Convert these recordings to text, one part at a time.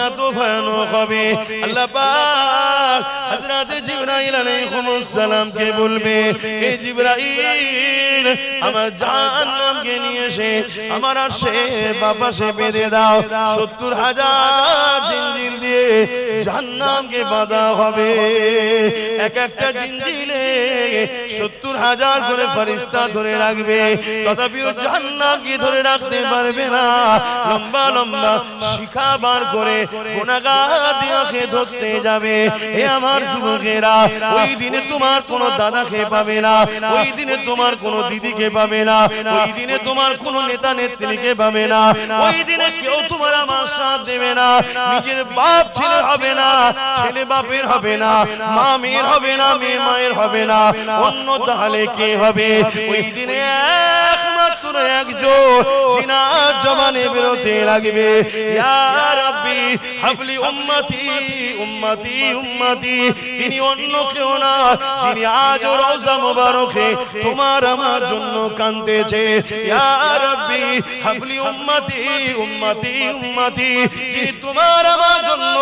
এত ভয়ানক হবে। আল্লাহ পাক হযরত জিবরাইল আলাইহিস সালামকে বলবে, এ জিবরাইল আমার জাহান্নামকে নিয়ে এসে আমার আরশে বাপাশে বেঁধে দাও। ৭০,০০০ জিঞ্জির দিয়ে জাহান্নামকে বাঁধা হবে। এক একটা জিঞ্জিরে ৭০,০০০ করে ফেরেশতা ধরে রাখবে, তথাপিও জাহান্নামকে ধরে রাখতে পারবে না। লম্বা লম্বা শিখা বার করে গুনাহগারকে ধরতে যাবে। হে আমার যুবকেরা, ওই দিনে তোমার কোনো দাদাকে পাবে না, ওই দিনে তোমার কোনো দিদিকে পাবে না, ওই দিনে তোমার কোনো নেতা নেত্রীকে পাবে না, ওই দিনে কেউ তোমার আমার সাথ দেবে না। নিজের বাপ ছেলে হবে না, ছেলে বাপের হবে না, মা মেয়ের হবে না, মেয়ে মায়ের হবে না, অন্য তাহলে কে হবে? ওই দিনে একমাত্র একজন জিনার জবানে বেরোতে লাগবে, ইয়া রাব্বি হাবলি উম্মতি উম্মতি উম্মতি। তিনি অন্য কেউ না, যিনি আজ রওজা মুবারকে তোমার আমার জন্য কাঁদতেছে, ইয়া রাব্বি হাবলি উম্মতি উম্মতি উম্মতি। যিনি তোমার আমার জন্য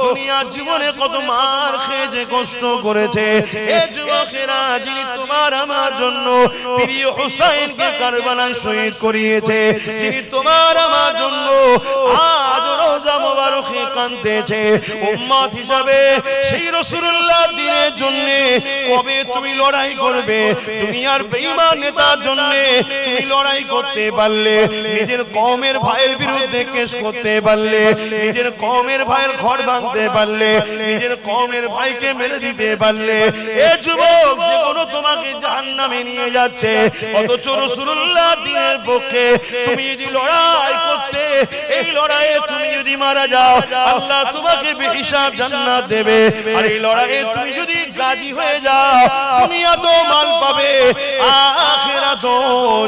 দুনিয়ার জীবনে কত মার খেয়ে যে কষ্ট করেছে। এ যুবকেরা, যিনি তোমার আমার জন্য প্রিয় হুসাইনকে কারবালায় শহীদ করিয়েছে, যিনি তোমার আমার জন্য আজ রওজা মুবারকে কাঁদতেছে, উম্মত হিসাবে সেই রাসূলুল্লাহ দ্বীনের জন্য কবে তুমি লড়াই করবে? দুনিয়ার বেঈমান নেতার জন্য তুমি লড়াই করতে পারলে, নিজের কওমের ভাইয়ের বিরুদ্ধে কেস করতে পারলে, নিজের কওমের ভাইয়ের ঘর ভাঙতে পারলে, নিজের কওমের ভাইকে মেরে দিতে পারলে। এ যুবক, যে কোনো তোমাকে জাহান্নামে নিয়ে যাচ্ছে, অথচ রাসূলুল্লাহ দ্বীনের পক্ষে তুমি যদি লড়াই করতে, এই লড়াইয়ে তুমি যদি মারা যাও, আল্লাহ তোমাকে বেহিসাব জান্নাত দেবে। আর এই লড়াইয়ে তুমি যদি গাজী হয়ে যাও, দুনিয়া তো মাল পাবে, আখিরাতো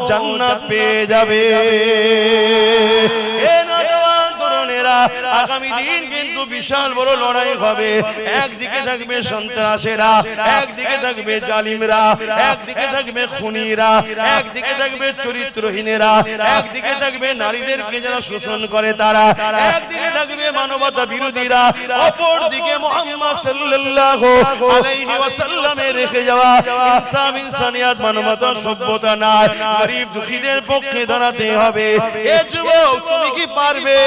জান্নাত পেয়ে যাবে। এ নওজওয়ান তরুণেরা, আগামী দিন কিন্তু বিশাল বড় লড়াই হবে। একদিকে থাকবে সন্ত্রাসীরা, একদিকে থাকবে জালিমরা, একদিকে থাকবে খুনিরা, একদিকে থাকবে চরিত্রহীনেরা, একদিকে থাকবে নারীদেরকে যারা শোষণ করে তারা, একদিকে থাকবে মানবতা বিরোধীরা, অপরদিকে মুহাম্মদ সাল্লাল্লাহু আলাইহি ওয়াসাল্লামের রেখে যাওয়া ইনসাফ ইনসানিয়াত মানবতা সভ্যতা নাই, গরীব দুঃখীদের পক্ষে দাঁড়াতে হবে। এ যুবক, তুমি কি পারবে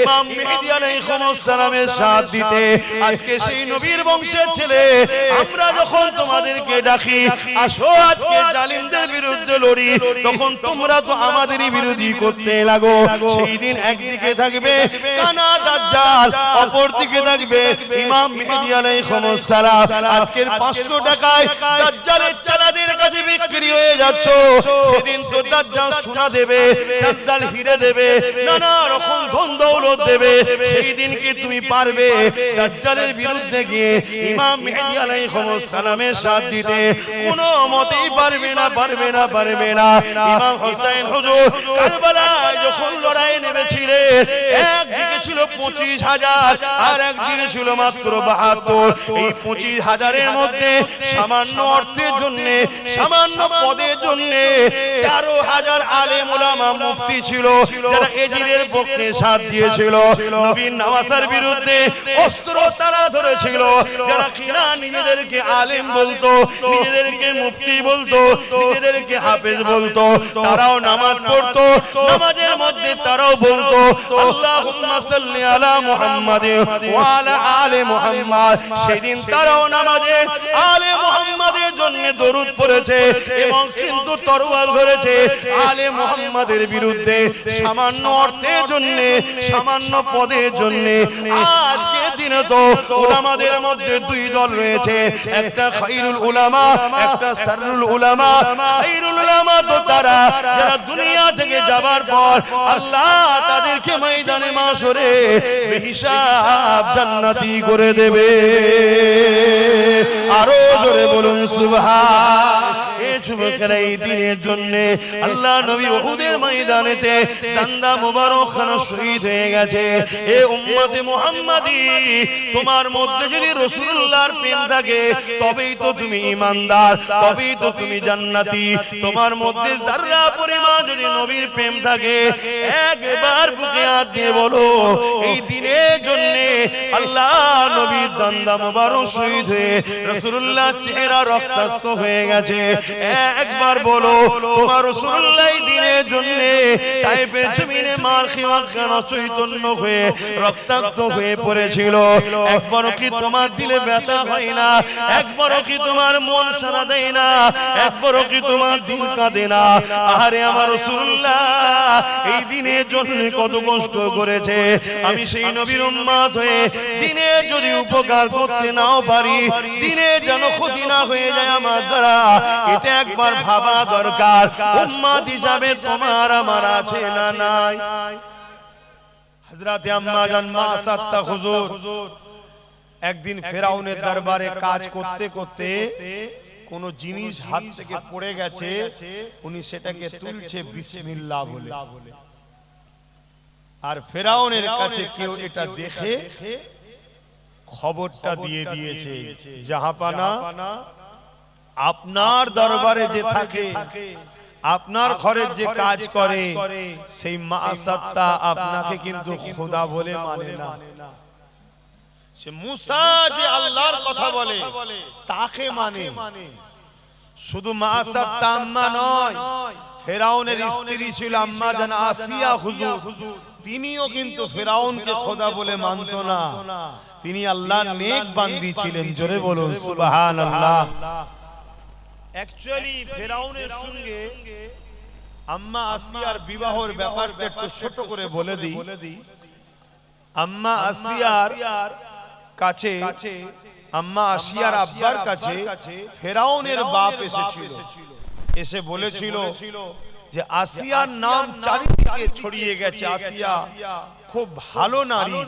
ইমাম মেহেদী আলাইহিস সালামের সাথ দিতে? আজকে সেই নবীর বংশের ছেলে আমরা যখন তোমাদেরকে ডাকি, আসো আজকে জালিমদের বিরুদ্ধে লড়ি, তখন তোমরা তো আমাদেরই বিরোধী করতে লাগো। সেই দিন একদিকে থাকবে কানা দাজ্জাল, অপর দিকে থাকবে ইমাম মেহেদী আলাইহিস সালাম। আজকের 500 টাকায় দাজ্জালের চালাদের কাছে বিক্রি হয়ে যাচ্ছ, সেদিন তো দাজ্জাল সোনা দেবে, দাজ্জাল হিরে দেবে, নানা রকম ধন দৌলত দেবে। সেই দিন কি তুমি পারবে দাজ্জালের বিরুদ্ধে গিয়ে ইমাম মেহেদী আলাইহিস সালামের সাথ দিতে? কোনো মতেই পারবে না, পারবে না, পারবে না। ইমাম হোসেন হুজুর কারবালায় যখন লড়াই নেমেছিলেন, একদিকে ছিল 25,000 আর একদিকে ছিল মাত্র 72। এই 25,000-এর মধ্যে সামান্য অর্থের জন্য, সামান্য পদের জন্য 13,000 আলেম উলামা মুফতি ছিল, যারা এজিদের পক্ষে সাথ দিয়েছিল। নবীর নামাজের বিরুদ্ধে অস্ত্র তারা ধরেছিল, যারা কিনা নিজেদেরকে আলেম বলতো, নিজেদেরকে মুফতি বলতো, নিজেদেরকে হাফেজ বলতো, তারাও নামাজ পড়তো। নামাজের মধ্যে তারাও বলতো আল্লাহুম্মা সাল্লি আলা মুহাম্মাদ ওয়া আলা আলি মুহাম্মাদ। সেদিন তারাও নামাজে আলে মুহাম্মাদের জন্য দরুদ পড়েছে এবং কিন্তু তরোয়াল ধরেছে আলে মুহাম্মাদের বিরুদ্ধে, সামান্য অর্থের জন্য, সামান্য পদের জন্য। আজকে দিনে তো উলামাদের মধ্যে দুই দল রয়েছে, একটা খায়রুল উলামা, একটা শাররুল উলামা। খায়রুল উলামা তো তারা যারা দুনিয়া থেকে যাবার পর আল্লাহ তাদেরকে ময়দানে মাশরে বেহিসাব জান্নাতি করে দেবে। আরো জোরে বলুন সুবহান। এ যুবকেরা এই দিনের জন্য আল্লাহ নবী উহুদের ময়দানেতে দান্দা মুবারক খানা শহীদ হয়ে গেছে। এ উম্মতে মুহাম্মাদি, তোমার মধ্যে যদি রাসূলুল্লাহর প্রেম থাকে তবেই তো তুমি ঈমানদার, তবেই তো তুমি জান্নাতি। তোমার মধ্যে যারা পরিমাণ যদি নবীর প্রেম থাকে একবার বুকে হাত দিয়ে বলো এই দিনের জন্য আল্লাহ নবীর দান্দা মুবারক শহীদ হয়ে রাসূলুল্লাহর চেহারা রক্তাক্ত হয়ে গেছে। একবার বলো তোমার রাসূলুল্লাহ এই দিনের জন্য তাইফের জমিনে মার খেয়ে অজ্ঞান অচৈতন্য হয়ে রক্তাক্ত হয়ে পড়েছিল। একবারও কি তোমার দিলে ব্যথা হয় না? একবারও কি তোমার মন সাড়া দেয় না? একবারও কি তোমার দিল কাঁদে না? আরে আমার রাসূলুল্লাহ এই দিনের জন্য কত কষ্ট করেছে। আমি সেই নবীর উম্মত হয়ে দিনে যদি উপকার করতে নাও পারি, দিনে যেন ক্ষতি না হয়ে যায় আমার দ্বারা, এটা একবার ভাবা দরকার। উম্মত হিসাবে তোমার আমার আছে না নাই? হযরত আম্মা জান মা সাত্তা হুজুর একদিন ফেরাউনের দরবারে কাজ করতে করতে কোন জিনিস হাত থেকে পড়ে গেছে, উনি সেটাকে তুলছে বিসমিল্লাহ বলে। আর ফেরাউনের কাছে কেউ এটা দেখে খবরটা দিয়ে দিয়েছে, জাহাপানা আপনার দরবারে যে থাকে, আপনার ঘরের যে কাজ করে, সেই মা সাত্তা আপনাকে কিন্তু খোদা বলে মানে না। সে মুসা যে আল্লাহর কথা বলে তাকে মানে। শুধু মা সাত্তা আম্মা নয়, ফেরাউনের স্ত্রী ছিল আম্মা জান আসিয়া হুজুর, তিনিও কিন্তু ফেরাউনকে খোদা বলে মানত না। তিনি আল্লাহর নেক বান্দি ছিলেন। জোরে বলুন সুবহানাল্লাহ। অ্যাকচুয়ালি ফেরাউনের সঙ্গে আম্মা আসিয়ার বিবাহের ব্যাপারটা একটু ছোট করে বলে দিই। আম্মা আসিয়ার কাছে, আম্মা আসিয়ার আব্বার কাছে ফেরাউনের বাপ এসেছিল। এসে বলেছিল যে আসিয়ার নাম চারিদিকে ছড়িয়ে গেছে, আসিয়া খুব ভালো নারী,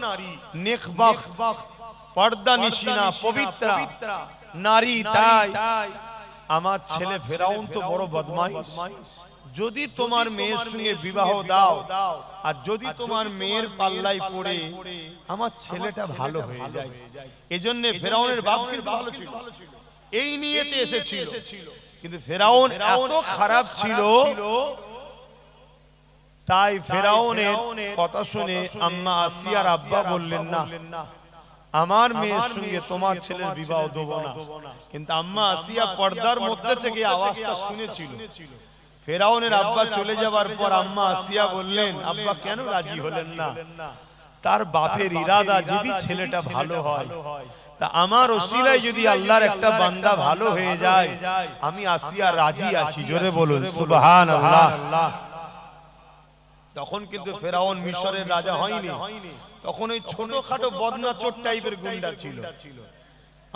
নেকবাখত, পর্দা নিশিনা, পবিত্রা নারী। তাই আমার ছেলে ফেরাউন তো বড় বদমাইশ, যদি তোমার মেয়ের সঙ্গে বিবাহ দাও আর যদি তোমার মেয়ের পাল্লাই পড়ে আমার ছেলেটা ভালো হয়ে যায়। এজন্য ফেরাউনের বাপ কিন্তু ভালো ছিল, এই নিয়েতে এসেছিল। কিন্তু ফেরাউন এত খারাপ ছিল, তাই ফেরাউনের কথা শুনে আম্মা আসিয়ার আব্বা বললেন না, আমার মেয়ের সঙ্গে তোমার ছেলের বিবাহ দেব না। কিন্তু আম্মা আসিয়া পর্দার মধ্যে থেকে আওয়াজটা শুনেছিল। ফেরাউনের আব্বা চলে যাবার পর আম্মা আসিয়া বললেন, আব্বা কেন রাজি হলেন না? তার বাপের ইরাদা যদি ছেলেটা ভালো হয়, তা আমার ওসিলায় যদি আল্লাহর একটা বান্দা ভালো হয়ে যায়, আমি আসিয়া রাজি আছি। জোরে বলুন সুবহানাল্লাহ। তখন কিন্তু ফেরাউন মিশরের রাজা হয়নি, তখন ওই ছোটখাটো বদনাচোর টাইপের গুন্ডা ছিল।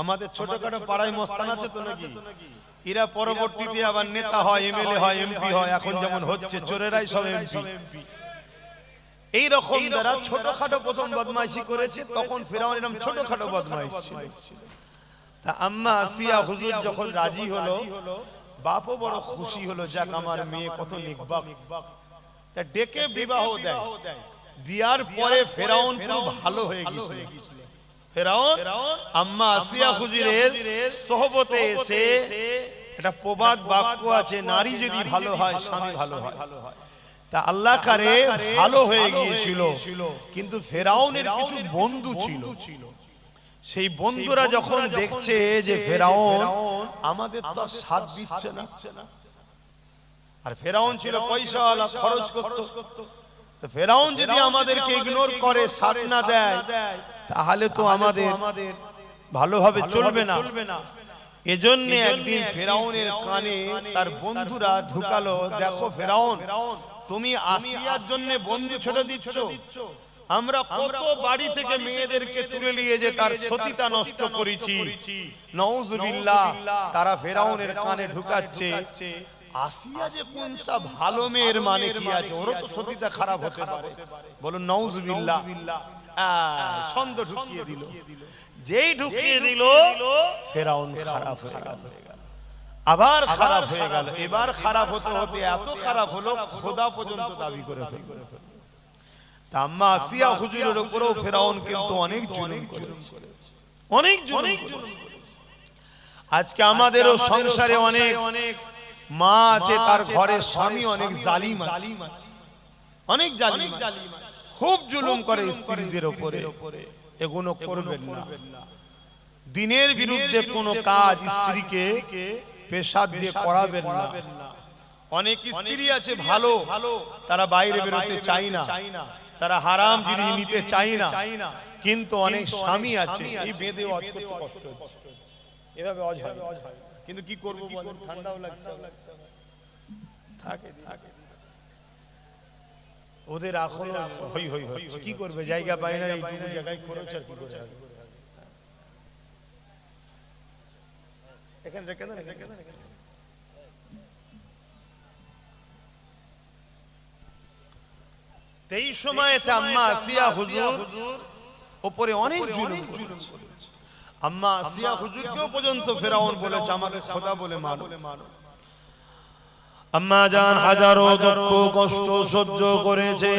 আমাদের ছোটখাটো পাড়ায় মস্তান আছে তো নাকি, এরা পরবর্তীতে আবার নেতা হয়, এমএলএ হয়, এমপি হয়। এখন যেমন হচ্ছে চোরেরাই সব এমপি। এই রকম যারা ছোটখাটো প্রথম বদমাইশি করেছে, তখন ফেরাউন এরকম ছোটখাটো বদমাইশ ছিল। তা আম্মা আসিয়া হুজুর যখন রাজি হলো, বাপও বড় খুশি হলো, যাক আমার মেয়ে কত নেকবাক। তা ডেকে বিবাহ দেয়। বিয়ার পরে ফেরাউন পুরো ভালো হয়ে গেছিল। ফেরাউন আম্মা আসিয়া হুজুরের সোহবতে এসে, এটা প্রবাদ বাক্য আছে, নারী যদি ভালো হয় স্বামী ভালো হয়। তা আল্লাহ কারে ভালো হয়ে গিয়েছিল। কিন্তু ফেরাউনের কিছু বন্ধু ছিল, সেই বন্ধুরা যখন দেখছে যে ফেরাউন আমাদের তো সাথ দিচ্ছে না, আর ফেরাউন ছিল পয়সাওয়ালা, খরচ করত, তো ফেরাউন যদি আমাদেরকে ইগনোর করে, সাথ না দেয়, তাহলে তো আমাদের ভালোভাবে চলবে না। এজন্য একদিন ফেরাউনের কানে তার বন্ধুরা ঢুকালো, দেখো ফেরাউন, তুমি আসিয়ার জন্য বন্ধু ছেড়ে দিচ্ছ, আমরা কত বাড়ি থেকে মেয়েদেরকে তুলে নিয়ে যে তার সতীতা নষ্ট করেছি, নাউজুবিল্লাহ। তারা ফেরাউনের কানে ঢুকাচ্ছে, আসিয়া যে কোনসা ভালো মেয়ের মানে কি আছে, ওর তো সতীতা খারাপ হতে পারে। বলুন নাউজুবিল্লাহ। সন্দেহ ঢুকিয়ে দিল। যেই ঢুকিয়ে দিল, ফেরাউন খারাপ হয়ে গেল। আবার খারাপ হয়ে গেল। এবার খারাপ হতে হতে এত খারাপ হলো খোদা পর্যন্ত দাবি করে ফেলল। তা আম্মা আসিয়া হুজুরের উপরেও ফেরাউন কিন্তু অনেক জুলুম করেছে, অনেক জুলুম করেছে। আজকে আমাদেরও সংসারে অনেক মা আছে, তার ঘরের স্বামী অনেক জালিম আছে, অনেক জালিম আছে, খুব জুলুম করে স্ত্রীদের উপরে। এগুলো করবেন না। দিনের বিরুদ্ধে কোনো কাজ স্ত্রীকে পেশাদ দিয়ে করাবেন না। অনেক স্ত্রী আছে ভালো, তারা বাইরে বেরোতে চায় না, তারা হারাম জিনিস নিতে চায় না, কিন্তু অনেক স্বামী আছে এই বেঁধে অজ করতে কষ্ট হচ্ছে, এভাবে অজ হয়। কিন্তু কি করব বলেন, ঠান্ডাও লাগছে, থাকে থাকে ওদের এখনো হই হই হচ্ছে। কি করবে, জায়গা পায় না, এইটুকু জায়গায় করেছে আর কি করে। এখানে রেখে দেন, রেখে দেন। এই সময়তে আম্মা আসিয়া হুজুর উপরে অনেক জুলুম করেছে। আম্মা আসিয়া হুজুরকেও পর্যন্ত ফেরাউন বলেছে আমাকে খোদা বলে মানো। আম্মা জান হাজারো দুঃখ কষ্ট সহ্য করেছে,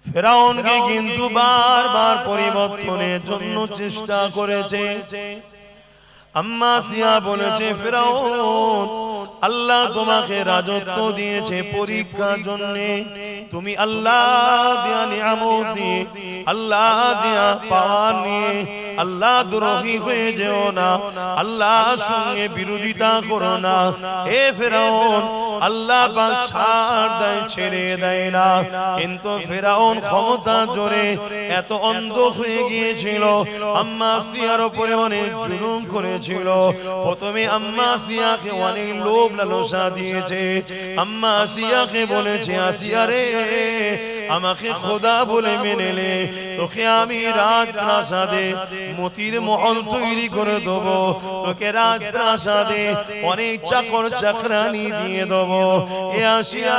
ফেরাউনকে কিন্তু বারবার পরিবর্তনের জন্য চেষ্টা করেছে। আম্মা আসিয়া বলেছে, ফেরাউন আল্লাহ তোমাকে রাজত্ব দিয়েছে পরীক্ষার জন্য, তুমি আল্লাহ দিয়া নিয়ামত দিয়ে, আল্লাহ দিয়া পাওয়ার নিয়ে আল্লাহ দ্রোহী হয়ে যেও না, আল্লাহর সঙ্গে বিরোধিতা করো না। এ ফেরাউন আল্লাহ পাক ছাড় দেয়, ছেড়ে দেয় না। কিন্তু ফেরাউন ক্ষমতা জোরে এত অন্ধ হয়ে গিয়েছিল, আম্মা আসিয়ার উপরে অনেক জুলুম করেছিল। প্রথমে আম্মা আসিয়াকে অনেক লোভ লালসা দিয়েছে। আম্মা আসিয়াকে বলেছে, আসিয়া রে আমাকে খোদা বলে মেনে নে, তোকে আমি রাজপ্রাসাদে মতির মহল তৈরি করে দেব, তোকে রাজপ্রাসাদে অনেক চাকর চাকরানি দিয়ে দেব। এ আসিয়া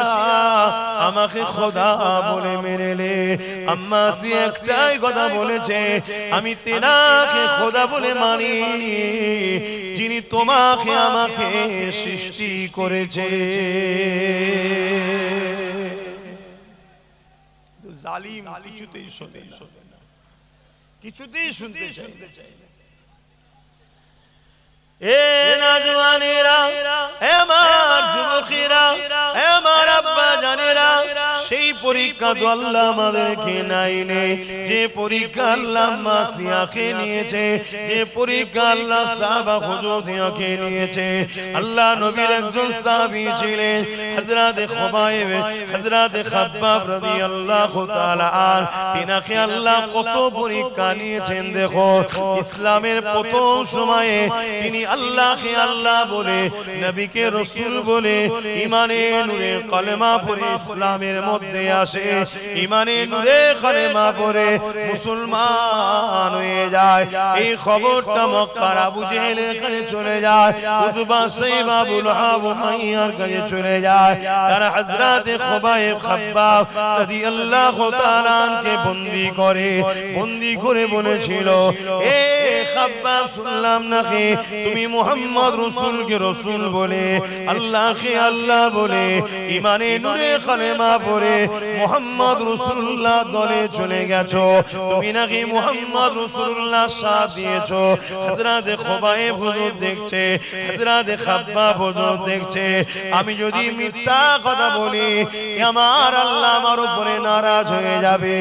আমাকে খোদা বলে মেনে নে। আম্মা আসিয়া একটাই কথা বলেছে, আমি তেনাকে খোদা বলে মানি যিনি তোমাকে আমাকে সৃষ্টি করেছে। জালিম কিছুতেই শুনতে না, কিছুতেই শুনতে চাই না। এ নওজওয়ানেরা, এ আমার যুবকেরা, এ আমার আব্বা জানেরা, সেই পরীক্ষা তো আল্লাহ আমাদেরকে নাই নেই, যে পরীক্ষা আল্লাহ আম্মা আসিয়াকে নিয়েছে, যে পরীক্ষা আল্লাহ সাহাবা হুজুরকে নিয়েছে। আল্লাহ নবীর একজন সাহাবী ছিলেন হযরত খুবাইব, হযরত খাব্বাব রাদিয়াল্লাহু তাআলা আন, তিনাকে আল্লাহ কত পরীক্ষা নিয়েছেন। দেখো ইসলামের প্রথম সময়ে তিনি আল্লাহকে আল্লাহ বলে, নবীকে রাসূল বলে, ইমানে নূরে কলেমা পড়ে ইসলামের মধ্যে আসে, ইমানে নূরে কলেমা পড়ে মুসলমান হয়ে যায়। এই খবরটা মক্কার আবু জেহেলের কাছে চলে যায়, উতবা সাইবা আবু লাহাব উমাইয়ার কাছে চলে যায়। তারা হযরত খুবাইব খাব্বাব রাদিয়াল্লাহু তাআলা আনকে বন্দী করে, বন্দী করে বলেছিল, এ খাব্বাব শুনলাম নাকি তুমি মুহাম্মদ রাসূলকে রাসূল বলে, আল্লাহকে আল্লাহ বলে, ইমানে নূরে কলেমা পড়ে মুহাম্মদ রাসূলুল্লাহ দলে চলে গেছো, তুমি নাকি মুহাম্মদ রাসূলুল্লাহ সাথ দিয়েছো। হযরত খুবাইব হুজুর দেখছে, হযরত খাব্বাব হুজুর দেখছে, আমি যদি মিথ্যা কথা বলি আমার আল্লাহ আমার উপরে নারাজ হয়ে যাবে,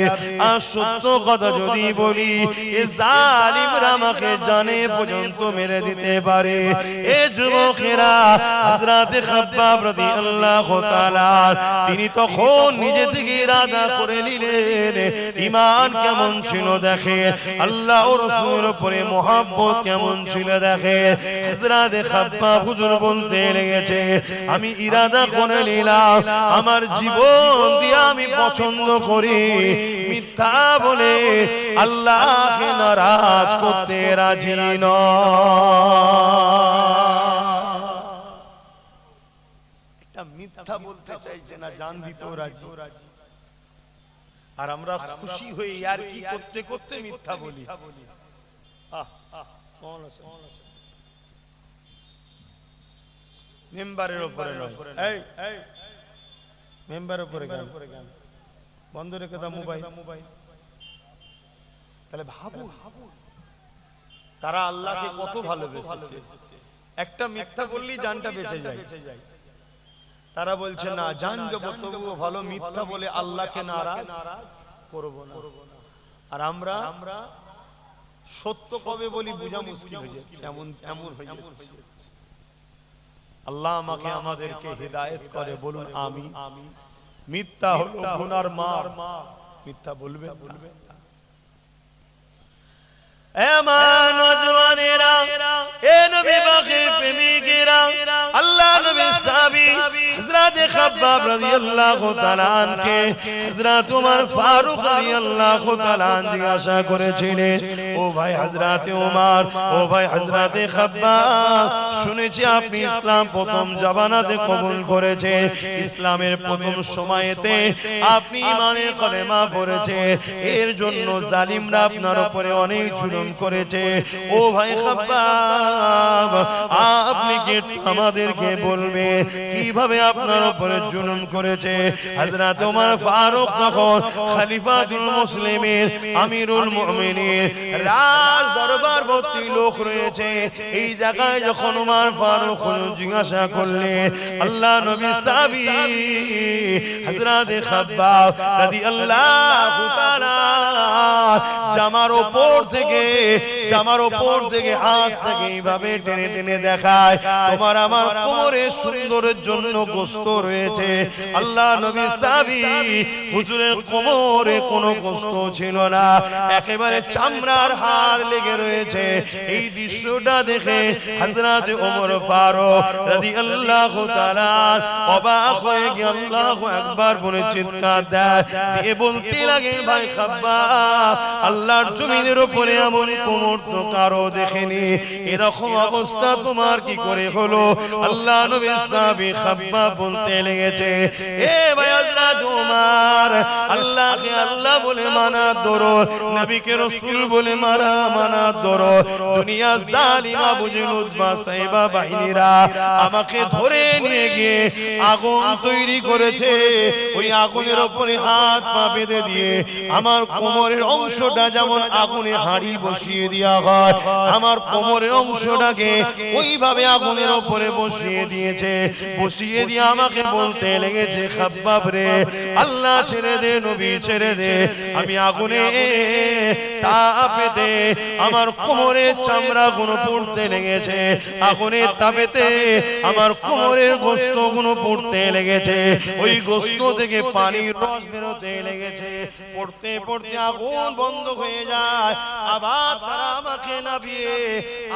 আর সত্য কথা যদি বলি এ জালিমরা আমাকে জানে পর্যন্ত মেরে দিতে পারে। এ যুবকেরা, হযরত খাব্বাব রাদিয়াল্লাহু তাআলা তিনি তখন নিজে থেকে ইরাদা করে নিলেন, ঈমান কেমন ছিল দেখে, আল্লাহ ও রাসূলের উপরে মহব্বত কেমন ছিল দেখে। হযরত খাব্বাব হুজুর বলতে লেগেছে, আমি ইরাদা করে নিলাম আমার জীবন দিয়ে আমি পছন্দ করি মিথ্যা বলে আল্লাহকে নারাজ করতে রাজি নয়। মিথ্যা বলতে চাইছে না, জান দিতেও রাজি, আর আমরা খুশি হয়ে আর কি করতে করতে মিথ্যা বলি। মেম্বারের উপরে নয়। এই মেম্বারের উপরে কেন বন্ধ রেখে দাও মোবাইল। তাহলে ভাবো তারা আল্লাহকে কত ভালোবেসেছে। একটা মিথ্যা বললেই জানটা বেঁচে যায়। তারা বলছে না জান দেব তবুও ভালো মিথ্যা বলে আল্লাহকে নারাজ করব না। আর আমরা সত্য কবে বলি বোঝা মুশকিল হয়ে যাচ্ছে, এমন হয়ে যাচ্ছে। আল্লাহ আমাকে আমাদেরকে হিদায়াত করে, বলুন আমি। মিথ্যা হলো গুনার মা, মিথ্যা বলবেন না। এ মা নওজওয়ানেরা, এ নবী পাকের প্রেমিকেরা, আল্লাহ নবীর সাহাবী হযরত খাব্বাব রাদিয়াল্লাহু তাআলা আনকে হযরত ওমর ফারুক রাদিয়াল্লাহু তাআলা আন জিজ্ঞাসা করেছিলেন, ও ভাই হযরত ওমর, ও ভাই হযরত খাব্বাব, শুনেছি আপনি ইসলাম প্রথম জামানাতে কবুল করেছে, ইসলামের প্রথম সময়েতে আপনি ঈমানের কলেমা পড়েছে, এর জন্য জালিমরা আপনার উপরে অনেক জুলুম করেছে। ও ভাই খাব্বাব, আপনি কি আমাদেরকে বলবে কিভাবে আপনার উপরে জুলুম করেছে? হযরত ওমর ফারুক তখন খলিফাতুল মুসলিমিন, আমিরুল মুমিনিন, রাজ দরবার ভর্তি লোক রয়েছে। এই জায়গায় যখন ওমর ফারুক জিজ্ঞাসা করলে, আল্লাহ নবী সাহাবী হযরত খাব্বাব রাদিয়াল্লাহু তাআলা জামার উপর থেকে হাত থেকে এইভাবে টেনে টেনে দেখায়, তোমার আমার কোমরের সুন্দরের জন্য গোশত রয়েছে। আল্লাহ নবী সাহাবী হুজুরের কোমরে কোনো গোশত ছিল না, একেবারে চামড়ার হাড় লেগে রয়েছে। এই দৃশ্যটা দেখে হযরত ওমর ফারুক রাদিয়াল্লাহু তাআলা অবাক হয়ে গিয়ে আল্লাহু আকবার বলে চিৎকার দেয়, দিয়ে বলতে লাগে, ভাই খাব্বাব, আল্লাহর জমিনের উপরে এমন কোমর তো কারো দেখেনি, এরকম অবস্থা তোমার কি করে হলো? আল্লাহ নবী সাহাবী খাব্বাব বলতে লেগেছে, এ ভাই হযরত ওমর, আল্লাহকে আল্লাহ বলে মানা দরদ, নবীকে রাসূল বলে মানা দরদ, দুনিয়া জালিমা বুজুল সাইবা বাহিনীরা আমাকে ধরে নিয়ে গিয়ে আগুন তৈরি করেছে। ওই আগুনের উপরে হাত পা বেঁধে দিয়ে আমার কোমরের অংশটা যেমন আগুনে হাঁড়ি বসিয়ে দেওয়া হয়, আমার কোমরের অংশটাকে ওইভাবে আগুনের উপরে বসিয়ে দিয়েছে। বসিয়ে দিয়ে আমাকে বলতে লেগেছে, খাব্বাব রে, আল্লাহ ছেড়ে দে, নবী ছেড়ে দে, আমি আগুনে তাপেতে আমার কোমরের চামড়া গুলো পুড়তে লেগেছে, আগুনের তাপেতে আমার কোমরের গোশত গুলো পুড়তে লেগেছে, ওই গোশত থেকে পানির রস বেরোতে লেগেছে। পড়তে পড়তে আগুন বন্ধ হয়ে যায়, আবার তারা আমাকে নামিয়ে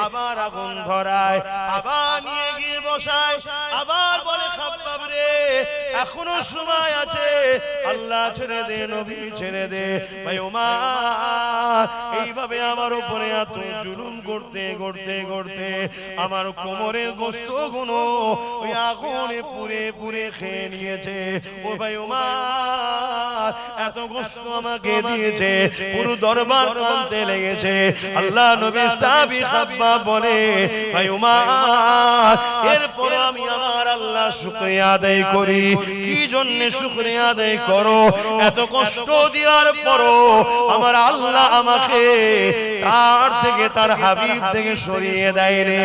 আবার আগুন ধরায়, আবার নিয়ে গিয়ে বসায়, আবার বলে, খাব্বাব রে, এখনো সময় আছে, আল্লাহ ছেড়ে দে, নবী ছেড়ে দে। ভাই ওমর, এইভাবে আমার উপরে এত জুলুম করতে করতে করতে আমার কোমরের গোশত গুলো ওই আগুনে পুড়ে পুড়ে খেয়ে নিয়েছে। ও ভাই ওমর, এত গোশত আমাকে দিয়েছে, পুরো দরবার কাঁদতে লেগেছে। আল্লাহ নবী সাহাবী খাব্বাব বলে, ভাই ওমর, এরপর আমি আমার আল্লাহ শুকরিয়া আদায় করি। কি জন্য শুকরিয়া আদায় করো? এত কষ্ট দেওয়ার পরও আমার আল্লাহ আমাকে তার থেকে, তার হাবিব থেকে সরিয়ে দেয় রে।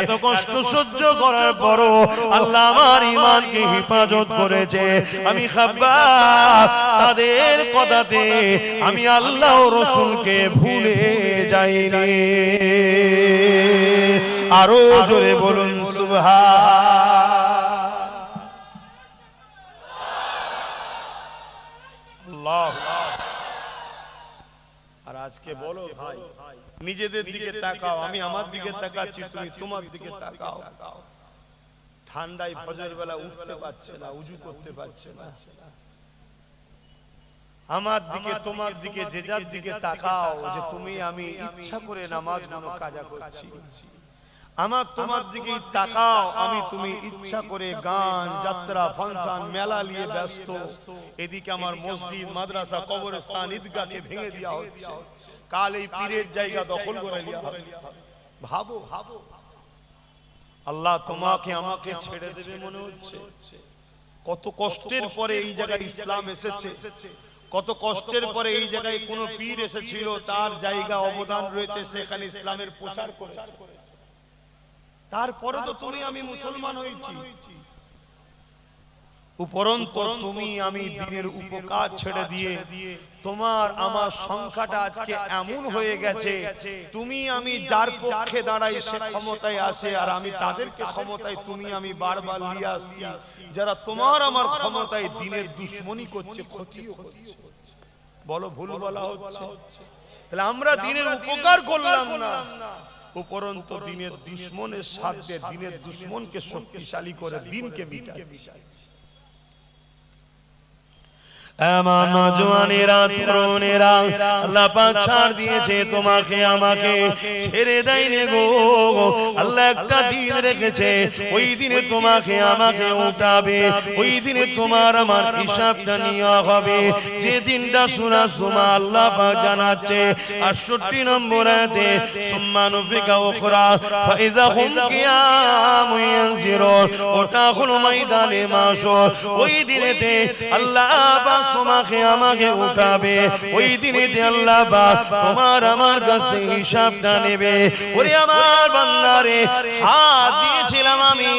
এত কষ্ট সহ্য করার পরও আল্লাহ আমার ঈমানকে হেফাজত করেছে। আমি খাব্বাব, তাদের কথাতে আমি আল্লাহ ও রাসূলকে ভুলে যাইনি। আরো জোরে বলুন সুবহানাল্লাহ। আর আজকে বলো ভাই, নিজেদের দিকে তাকাও, আমি আমার দিকে তাকাচ্ছি, তুমি তোমার দিকে তাকাও। ঠান্ডায় ফজর বেলা উঠতে পারছে না, উজু করতে পারছে না। আমার দিকে তোমার দিকে যে যার দিকে তাকাও, যে তুমি আমি ইচ্ছা করে নামাজ গুলো কাজা করছি। আমার তোমার দিকে তাকাও, আমি তুমি ইচ্ছা করে গান, যাত্রা, ফাংশন, মেলা নিয়ে ব্যস্ত। এদিকে আমার মসজিদ, মাদ্রাসা, কবরস্থান, ঈদগাহকে ভেঙে দেওয়া হচ্ছে। কাল এই পীরের জায়গা দখল করে নেওয়া হবে। ভাবো ভাবো, আল্লাহ তোমাকে আমাকে ছেড়ে দেবে মনে হচ্ছে? কত কষ্টের পরে এই জায়গায় ইসলাম এসেছে, কত কষ্টের পরে এই জায়গায় কোন পীর এসেছিল, তার জায়গা অবদান রয়েছে, সেখানে ইসলামের প্রচার করেছে। তারপরে তো তুমি আমি মুসলমান হয়েছি। উপরন্তু তুমি আমি দিনের উপকার ছেড়ে দিয়ে তোমার আমার সংখ্যাটা আজকে এমন হয়ে গেছে, তুমি আমি যার পক্ষে দাঁড়াই সে ক্ষমতায় আসে, আর আমি তাদেরকে ক্ষমতায় তুমি আমি বারবার নিয়ে আসছি, যারা তোমার আমার ক্ষমতায় দিনের দুশ্মনী করছে, ক্ষতিও করছে। বলো ভুল বলা হচ্ছে? তাহলে আমরা দিনের উপকার করলাম না, উপরন্তু দিনের দুশ্মনের সাথে দিনের দুশ্মনকে শক্তিশালী করে দিনকে মিটাচ্ছি। আমার নওজওয়ানেরা তরুণেরা, আল্লাহ পাক ছাড় দিয়েছে তোমাকে আমাকে, ছেড়ে দেয়নি গো। আল্লাহ একটা দিন রেখেছে, ওই দিনে তোমাকে আমাকে উঠাবে, ওই দিনে তোমার আমার হিসাবটা নেওয়া হবে। যে দিনটা সূরা জুমা আল্লাহ পাক জানাচ্ছে 68 নম্বর আয়াতে, সুম্মা নুফিকা উখরা ফাইযা হুম কিয়ামুন ইয়ানজিরুন, ওটা হলো ময়দানে মাশর। ওই দিনেতে আল্লাহ পাক তোমাকে আমাকে উঠাবে, ওই দিনেতে আল্লাহ পাক তোমার আমার কাছ থেকে হিসাবটা নেবে। ওরে আমার বান্দারে, হাত দিয়েছিলাম আমি,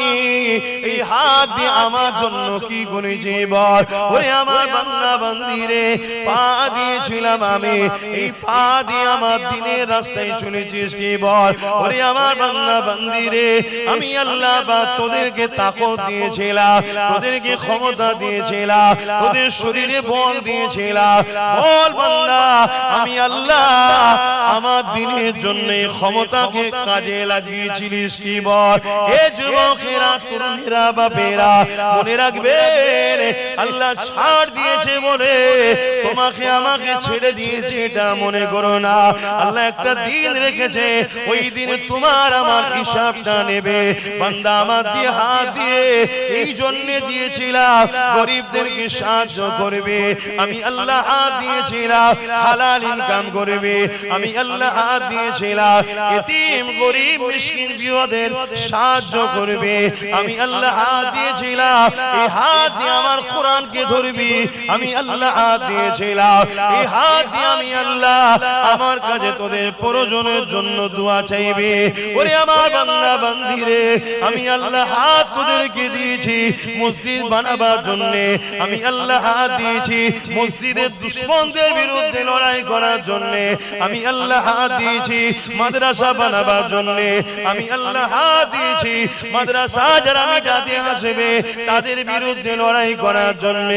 এই হাত দিয়ে আমার জন্য কি করেছি বল? ওরে আমার বান্দা বান্দিরে, পা দিয়েছিলাম আমি, এই পা দিয়ে আমার দিনের রাস্তায় চলেছিস কি বল? ওরে আমার বান্দা বান্দিরে, আমি আল্লাহ পাক তোদেরকে তাকত দিয়েছিলাম, তোদেরকে ক্ষমতা দিয়েছিলাম, তোদের শরীরে বল দিয়েছিলাম। বল বান্দা, আমি আল্লাহ আমার দিনের জন্য ক্ষমতাকে কাজে লাগিয়েছিলিস কি বল? এ যুবকেরা, তরুণেরা, বাপেরা, মনে রাখবেন আল্লাহ ছাড় দিয়েছে বলে তোমাকে আমাকে ছেড়ে দিয়েছে এটা মনে করো না। আল্লাহ একটা দিন রেখেছে, ওই দিনে তোমার আমার হিসাবটা নেবে। বান্দা, আমার দিয়ে হাত দিয়ে এই জন্য দিয়েছিলাম গরিবদেরকে সাহায্য করবে, আমি আল্লাহ হাত দিয়েছিলাম হালাল ইনকাম করবে, আমি আল্লাহ হাত দিয়েছিলাম এতিম গরিব মিসকিন বিধবাদের সাহায্য করবে, আমি আল্লাহ হাত দিয়েছিলাম এই হাত দিয়ে আমার কোরআনকে ধরবি, আমি আল্লাহ হাত দিয়েছিলাম এই হাত দিয়ে আমি আল্লাহ আমার কাছে তোদের প্রয়োজনের জন্য দোয়া চাইবে। ওরে আমার বান্দা বান্দিরে, আমি আল্লাহ হাত তোদেরকে দিয়েছি মসজিদ বানাবার জন্য, আমি আল্লাহ হাত দিয়েছি মসজিদের দুশমনদের বিরুদ্ধে লড়াই করার জন্য, আমি আল্লাহ হাত দিয়েছি মাদ্রাসা বানাবার জন্য, আমি আল্লাহ হাত দিয়েছি মাদ্রাসা যারা মিটাতে আসবে তাদের বিরুদ্ধে লড়াই করার জন্য,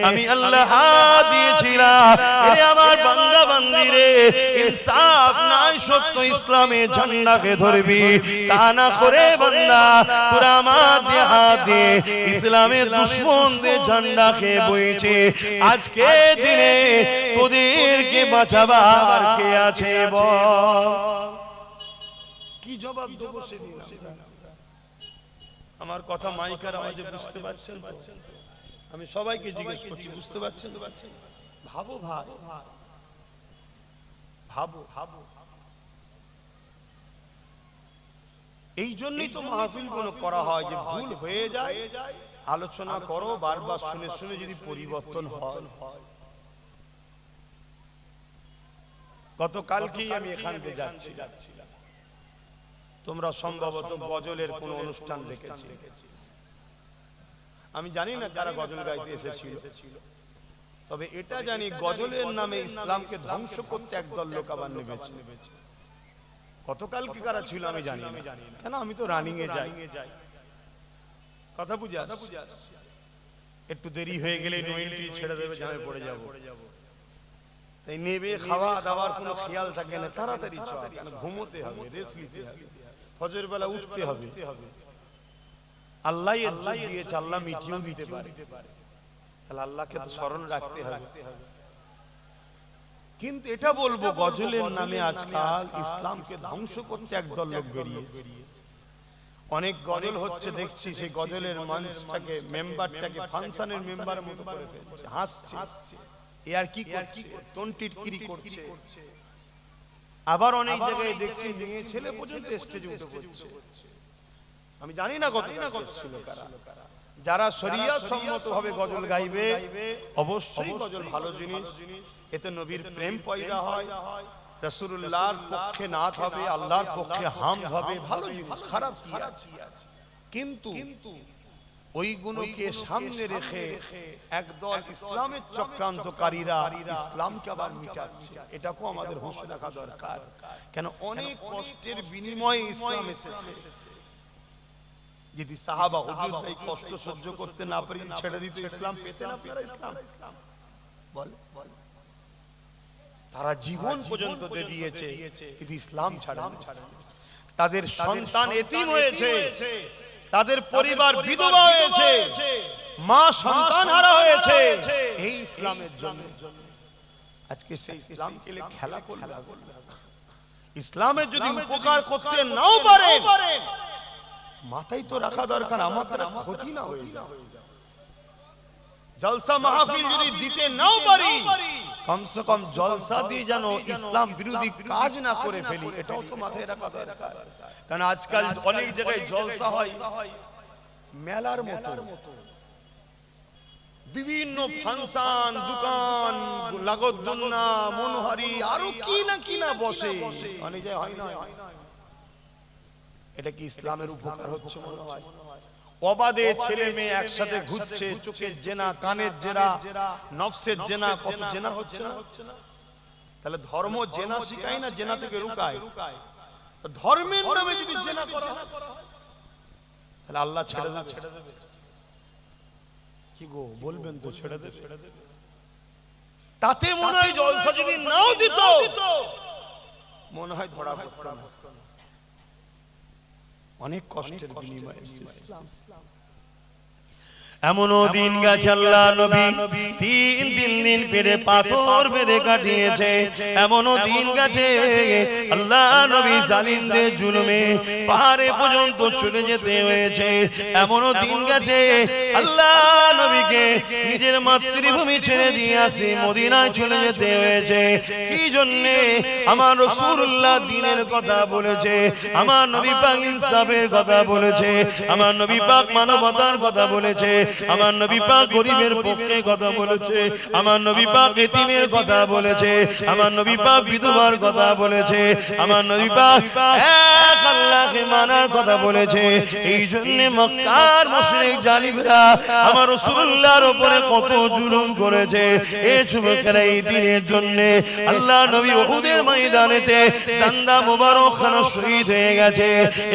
আমি আল্লাহ হাত দিয়েছিলাম। এরে আমার বান্দা বান্দিরে, ইনসাফ নাই সত্য ইসলামের ঝান্ডাকে ধরবি, তা না করে বান্দা তোরা আমার দিয়ে হাত দিয়ে ইসলামের দুশমনদের ঝান্ডাকে বইছে। আজকে দিনে তোদেরকে বাঁচাবার কে আছে বল? কি জবাব দেবো সেদিন? আমার কথা মাইকার আওয়াজে বুঝতে পারছেন? আমি সবাইকে জিজ্ঞেস করছি, বুঝতে পারছেন? ভাবো ভাই, ভাবো ভাবো। এই জন্যই তো মাহফিল গুলো করা হয়, যে ভুল হয়ে যায় আলোচনা করো, বারবার শুনে শুনে যদি পরিবর্তন হয়। গতকালকেই আমি এখান থেকে যাচ্ছিলাম, তোমরা সম্ভবত গজলের কোন অনুষ্ঠান রেখেছি, আমি জানি না যারা গজল গাইতে এসেছিল, তবে এটা জানি গজলের নামে ইসলামকে ধ্বংস করতে একদল লোক আবার নেমেছে। গতকালকে কারা ছিল আমি জানি না, কেন আমি তো রানিং এ যাই, কথা বুঝে একটু দেরি হয়ে গেলে নোয়েলটি ছেড়ে দেবে, জামে পড়ে যাব, তাই নেবে খাওয়া দাওয়ার কোনো খেয়াল থাকে না, তাড়াতাড়ি ঘুমোতে হবে, রেস্ট নিতে হবে, ফজর বেলা উঠতে হবে। আল্লাহ দিয়েছে, আল্লাহ মিটিয়েও দিতে পারে, তাহলে আল্লাহকে তো স্মরণ রাখতে হবে। কিন্তু এটা বলবো, গজলের নামে আজকাল ইসলামকে ধ্বংস করতে একদল লোক বেরিয়েছে। অনেক গজল হচ্ছে দেখছি, সেই গজলের মানুষটাকে মেম্বারটাকে ফাংশনের মেম্বার মতো করে ফেলছে, হাসছে, এ আর কি টনটিটকিরি করছে। আবার অনেক জায়গায় দেখছি মেয়ে ছেলে পর্যন্ত স্টেজে উঠে পড়ছে। আমি জানি না কত ছিল কারা। যারা শরিয়ত সম্মতভাবে গজল গাইবে অবশ্যই গজল ভালো জিনিস, এতে নবীর প্রেম পয়দা হয়, রাসূলুল্লাহর পক্ষে নাত হবে, আল্লাহর পক্ষে হামদ হবে, ভালো জিনিস, খারাপ কি আছে? কিন্তু ওইগুলোকে সামনে রেখে একদল ইসলামের চক্রান্তকারীরা ইসলামকে আবার মিটাচ্ছে, এটাকেও আমাদের হুঁশ রাখা দরকার। কেন অনেক কষ্টের বিনিময়ে ইসলাম এসেছে। যদি সাহাবা হুজুর এই কষ্ট সহ্য করতে না পারি ছেড়ে দিত, ইসলাম পেতেন আপনারা? ইসলাম বলে তারা জীবন পর্যন্ত দিয়ে দিয়েছে, কিন্তু ইসলাম ছাড়েনি। তাদের সন্তান এতিম হয়েছে, তাদের পরিবার বিধবা হয়েছে, মা সন্তান হারা হয়েছে এই ইসলামের জন্য। আজকে সেই ইসলামকে খেলা করলে, ইসলামের যদি উপকার করতে নাও পারেন মাথায় তো রাখা দরকার আমাদের ক্ষতি না হয়ে যায়। জলসা মাহফিল যদি দিতে নাও পারি, কমসে কম জলসা দিয়ে যেন ইসলাম বিরোধী কাজ না করে ফেলি, এটাও তো মাথায় রাখা দরকার। কারণ আজকাল অনেক জায়গায় জলসা হয় মেলার মতো, বিভিন্ন ফাংশন, দোকান, লাগতদোলনা, মনোহারি, আরো কি না বসে, অনেক জায়গায় হয় না। এটা কি ইসলামের উপকার হচ্ছে মনে হয়? অবাধে ছেলে মেয়ে একসাথে ঘুরছে, চোখের জেনা, কানের জেনা, নফসের জেনা, কত জেনা হচ্ছে না? তাহলে ধর্ম জেনা শিখায় না, জেনা থেকে রুকায়। ধর্মের নামে যদি জেনা করা হয় তাহলে আল্লাহ ছেড়ে দেবে? কি গো বলবেন তো ছেড়ে দেবে? তাতে মনে হয় জলসা যদি নাও দিত মনে হয় ধরা পড়তো না। অনেক কষ্টের বিনিময়ে ইসলাম। এমনও দিন গেছে আল্লাহ নবী 3 দিন পেটে পাথর বেঁধে কাটিয়েছে। এমনও দিন গেছে আল্লাহ নবী জালিমদের জুলুমে পাহাড়ে পর্যন্ত চলে যেতে হয়েছে। এমনও দিন গেছে আল্লাহ নবীকে নিজের মাতৃভূমি ছেড়ে দিয়ে আসি মদিনায় চলে যেতে হয়েছে। কি জন্যে? আমার রাসূলুল্লাহ দ্বীনের কথা বলেছে, আমার নবী পাক ইনসাফের কথা বলেছে, আমার নবী পাক মানবতার কথা বলেছে, আমার নবী পাক গরিবের পক্ষে কথা বলেছে, আমার নবী পাক এতিমের কথা বলেছে, আমার নবী পাক বিধবার কথা বলেছে, আমার নবী পাক এক আল্লাহকে মানার কথা বলেছে। এই জন্য মক্কার মুশরিক জালিমরা আমার রাসূলুল্লাহর উপরে কত জুলুম করেছে। এই যুবকেরা এই দিনের জন্য আল্লাহ নবী উহুদের ময়দানেতে দান্দা মুবারক খানা শহীদ হয়ে গেছে।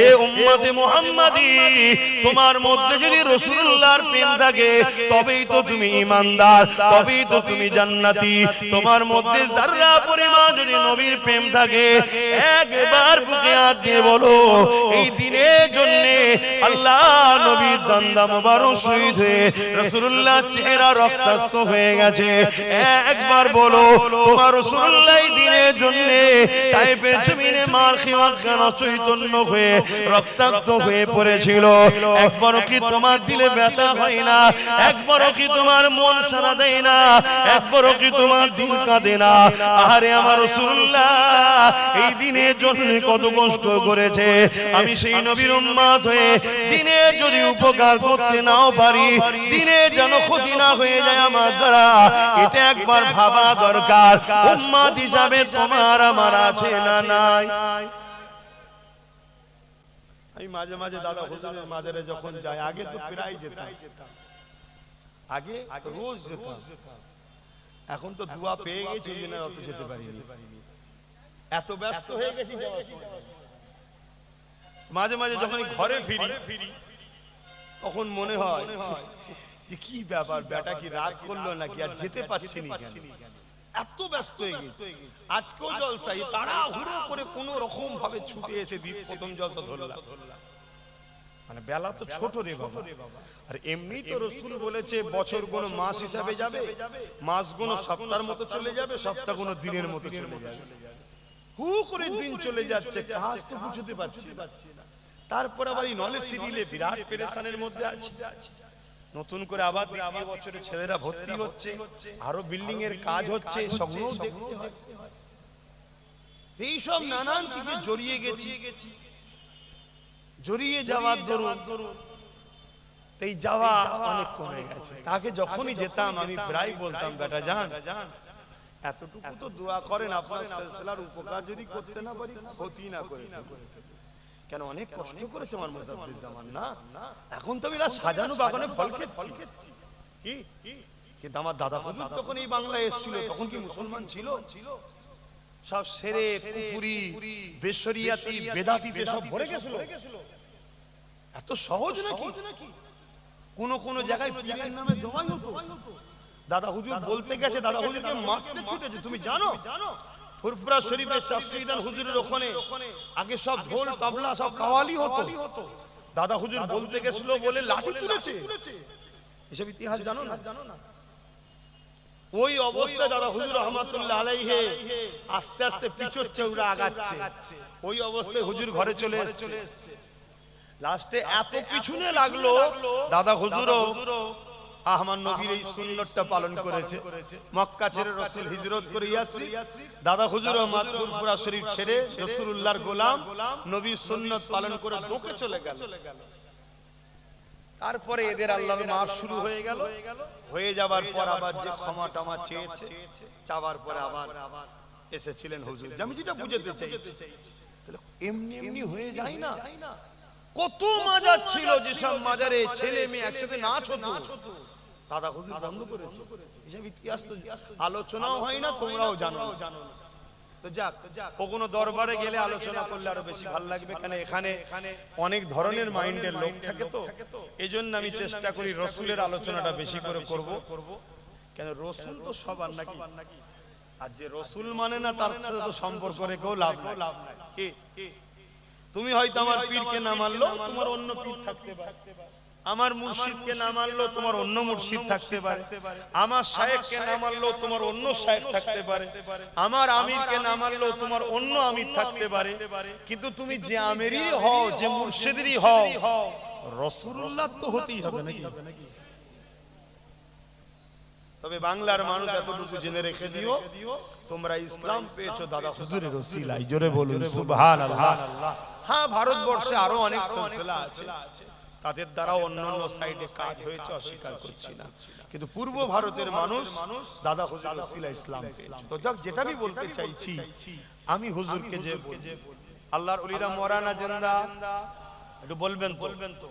এ উম্মতে মুহাম্মাদি, তোমার মধ্যে যদি রাসূলুল্লাহর প্রেম থাকে তবেই তো তুমি ঈমানদার, তবেই তো তুমি জান্নাতি। তোমার মধ্যে যারা পরিমাণ যদি নবীর প্রেম থাকে একবার বুকে হাত দিয়ে বলো এই দিনের জন্য আল্লাহ নবীর দান্দা মুবারক শহীদ হয়ে রাসূলুল্লাহ চেহারা রক্তাক্ত হয়ে গেছে। একবার বলো তোমার রাসূলুল্লাহ এই দিনের জন্য তাইফের জমিনে মার খেয়ে অজ্ঞান চৈতন্য হয়ে রক্তাক্ত হয়ে পড়েছিল। একবারও কি তোমার দিলে ব্যথা হয় না? একবারও কি তোমার মন সাড়া দেয় না? একবারও কি তোমার দিল কাঁদে না? আরে আমার রাসূলুল্লাহ এই দিনের জন্য কত কষ্ট করেছে। আমি সেই নবীর উম্মত হয়ে দিনে যদি উপকার করতে নাও পারি, দিনে যেন ক্ষতি না হয়ে যায় আমার দ্বারা, এটা একবার ভাবা দরকার। উম্মত হিসাবে তোমার আমার আছে না নাই? আমি মাঝে মাঝে দাদা হুজুরের মাজারে যখন যাই, আগে তো প্রায় যেতাম, আগে রোজ যেতাম, এখন তো দুয়া পেয়ে গেছি ওই জন্য অত যেতে পারিনি, এত ব্যস্ত হয়ে গেছি। মাঝে মাঝে যখন ঘরে ফিরি তখন মনে হয় যে কি ব্যাপার, বেটা কি রাগ করলো নাকি, আর যেতে পারছি না কেন, এত ব্যস্ত হয়ে গেছি। আজকেও জলসাই তাড়াহুড়ো করে কোনো রকম ভাবে ছুটে এসে প্রথম জলসা ধরলাম। মানে বেলা তো ছোট রে বাবা, আর এমনি তো রাসূল বলেছে বছর গুণ মাস হিসাবে যাবে, মাস গুণ সপ্তাহের মতো চলে যাবে, সপ্তাহ গুণ দিনের মতো চলে যাবে। হু করে দিন চলে যাচ্ছে, কাজ তো বুঝতে পারছি না। তারপর আবার এই নলেজ সিরিলে বিরাট পেরেশানের মধ্যে আছে। নতুন করে আবার দ্বিতীয় বছরে ছেলেরা ভর্তি হচ্ছে, আরো বিল্ডিং এর কাজ হচ্ছে, সবগুলো দেখতে হয়। এইসব নানান দিকে জড়িয়ে গেছি। জড়িয়ে যাওয়ার দরুন এই যাওয়া অনেক কমে গেছে। তাকে যখনই যেতাম আমি প্রায় বলতাম, বেটা যান এতটুকু তো দোয়া করেন আপনার সিলসিলার উপকার যদি করতে না পারি ক্ষতি না করে, কেন অনেক কষ্ট করেছে আমার মুসাফির জামান না, এখন তো আমি সাজানো বাগানে ফল খেচ্ছি কি। কিন্তু আমার দাদা হুজুর তখন এই বাংলায় এসেছিল, তখন কি মুসলমান ছিল? সব সেরে কুফরি বেশরিয়াতি বেদাতিতে সব ভরে গেছিল। এত সহজ নাকি? কোন কোন জায়গায় পীরের নামে জমাই হতো। দাদা হুজুর বলতে গেছে, দাদা হুজুরকে মারতে ছুটেছে, তুমি জানো? ফুরফুরা শরীফের শাস্ত্রীদান হুজুরের ওখানে আগে সব ঢোল তবলা সব কাওয়ালি হতো। দাদা হুজুর বলতে গেছিল বলে লাঠি তুলেছে। এসব ইতিহাস জানো না? ওই অবস্থায় দাদা হুজুর রহমাতুল্লাহ আলাইহি আস্তে আস্তে পিছচ্ছে, ওরা আগাচ্ছে। ওই অবস্থায় হুজুর ঘরে চলে এসেছে। লাস্টে এত পিছনে লাগলো, দাদা হুজুরও আহমদ নবীর এই সুন্নতটা পালন করেছে। মক্কা ছেড়ে রাসূল হিজরত করে ইয়াসরি, দাদা হুজুরও ফুরফুরা শরীফ ছেড়ে রাসূলুল্লাহর গোলাম নবীর সুন্নত পালন করে দোকে চলে গেল। তারপরে এদের আল্লাহর মাফ শুরু হয়ে গেল। হয়ে যাবার পর আবার যে ক্ষমা টমা চেয়েছে, চাওয়ার পরে আবার এসেছিলেন হুজুর। আমি যেটা বুঝাতে চাইছি, এমনি এমনি হয়ে যায় না। কত মাজার ছিল, যেসব মাজারে ছেলে মেয়ে একসাথে নাচ হতো, দাদা হুজুর বন্ধ করেছে। এসব ইতিহাস তো আলোচনাও হয় না, তোমরাও জানো না। তো যাক, কোনো দরবারে গেলে আলোচনা করলে আরো বেশি ভালো লাগবে, কেন এখানে অনেক ধরনের মাইন্ডের লোক থাকে। তো এই জন্য আমি চেষ্টা করি রসুলের আলোচনাটা বেশি করে করব। কেন রসুল তো সবার নাকি, আর যে রসুল মানে না তার সাথে তো সম্পর্ক রেখেও লাভ নাই। তুমি হয়তো আমার পীরকে না মানলো, তোমার অন্য পীর থাকতে পারে। আমার মুর্শিদকে না মানলো, তোমার অন্য মুর্শিদ থাকতে পারে। আমার শায়েখকে না মানলো, তোমার অন্য শায়েখ থাকতে পারে। আমার আমিরকে না মানলো, তোমার অন্য আমির থাকতে পারে। কিন্তু তুমি যে আমিরই হও, যে মুর্শিদেরই হও, রাসূলুল্লাহ তো হতেই হবে নাকি? তবে বাংলার মানুষ এতটুকু জেনে রেখে দিও, তোমরা ইসলাম পেয়েছো দাদা হুজুরের ওসিলায়। জোরে বলুন সুবহানাল্লাহ। হ্যাঁ, ভারতবর্ষে আরো অনেক সিলসিলা আছে, তাদের দ্বারা অন্যান্য সাইডে কাজ হয়েছে, অস্বীকার করছি না। কিন্তু পূর্ব ভারতের মানুষ দাদা হুজুরের ওসিলায় ইসলাম পেয়েছে। তো যাক, যেটা আমি বলতে চাইছি, আমি হুজুরকে যে আল্লাহর ওলিরা মরা না জিন্দা, একটু বলবেন তো?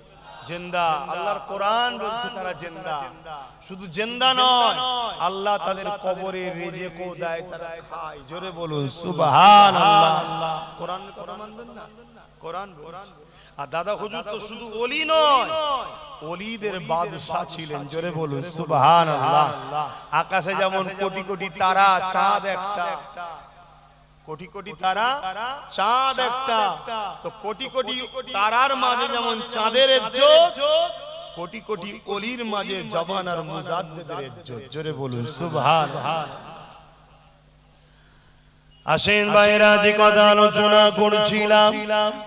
জিন্দা। আল্লাহর কোরআন বলছে তারা জিন্দা। শুধু জিন্দা নয়, আল্লাহ তাদের কবরে রিজিকও দেয়, তারা খায়। জোরে বলুন সুবহানাল্লাহ। কোরআন কথা মানবেন না? কোরআন। আর দাদা হুজুর তো শুধু ওলি নয়, ওলিদের বাদশা ছিলেন। জোরে বলুন সুবহানাল্লাহ। আকাশে যেমন কোটি কোটি তারা, চাঁদ একটা, কোটি কোটি তারা, চাঁদ একটা। তো কোটি কোটি তারার মাঝে যেমন চাঁদের ইজ্জত, কোটি কোটি ওলির মাঝে জবান আর মুজাদ্দিদের ইজ্জত। জোরে বলুন সুবহানাল্লাহ। আসেন ভাইরা, যে কথা আলোচনা করছিলাম,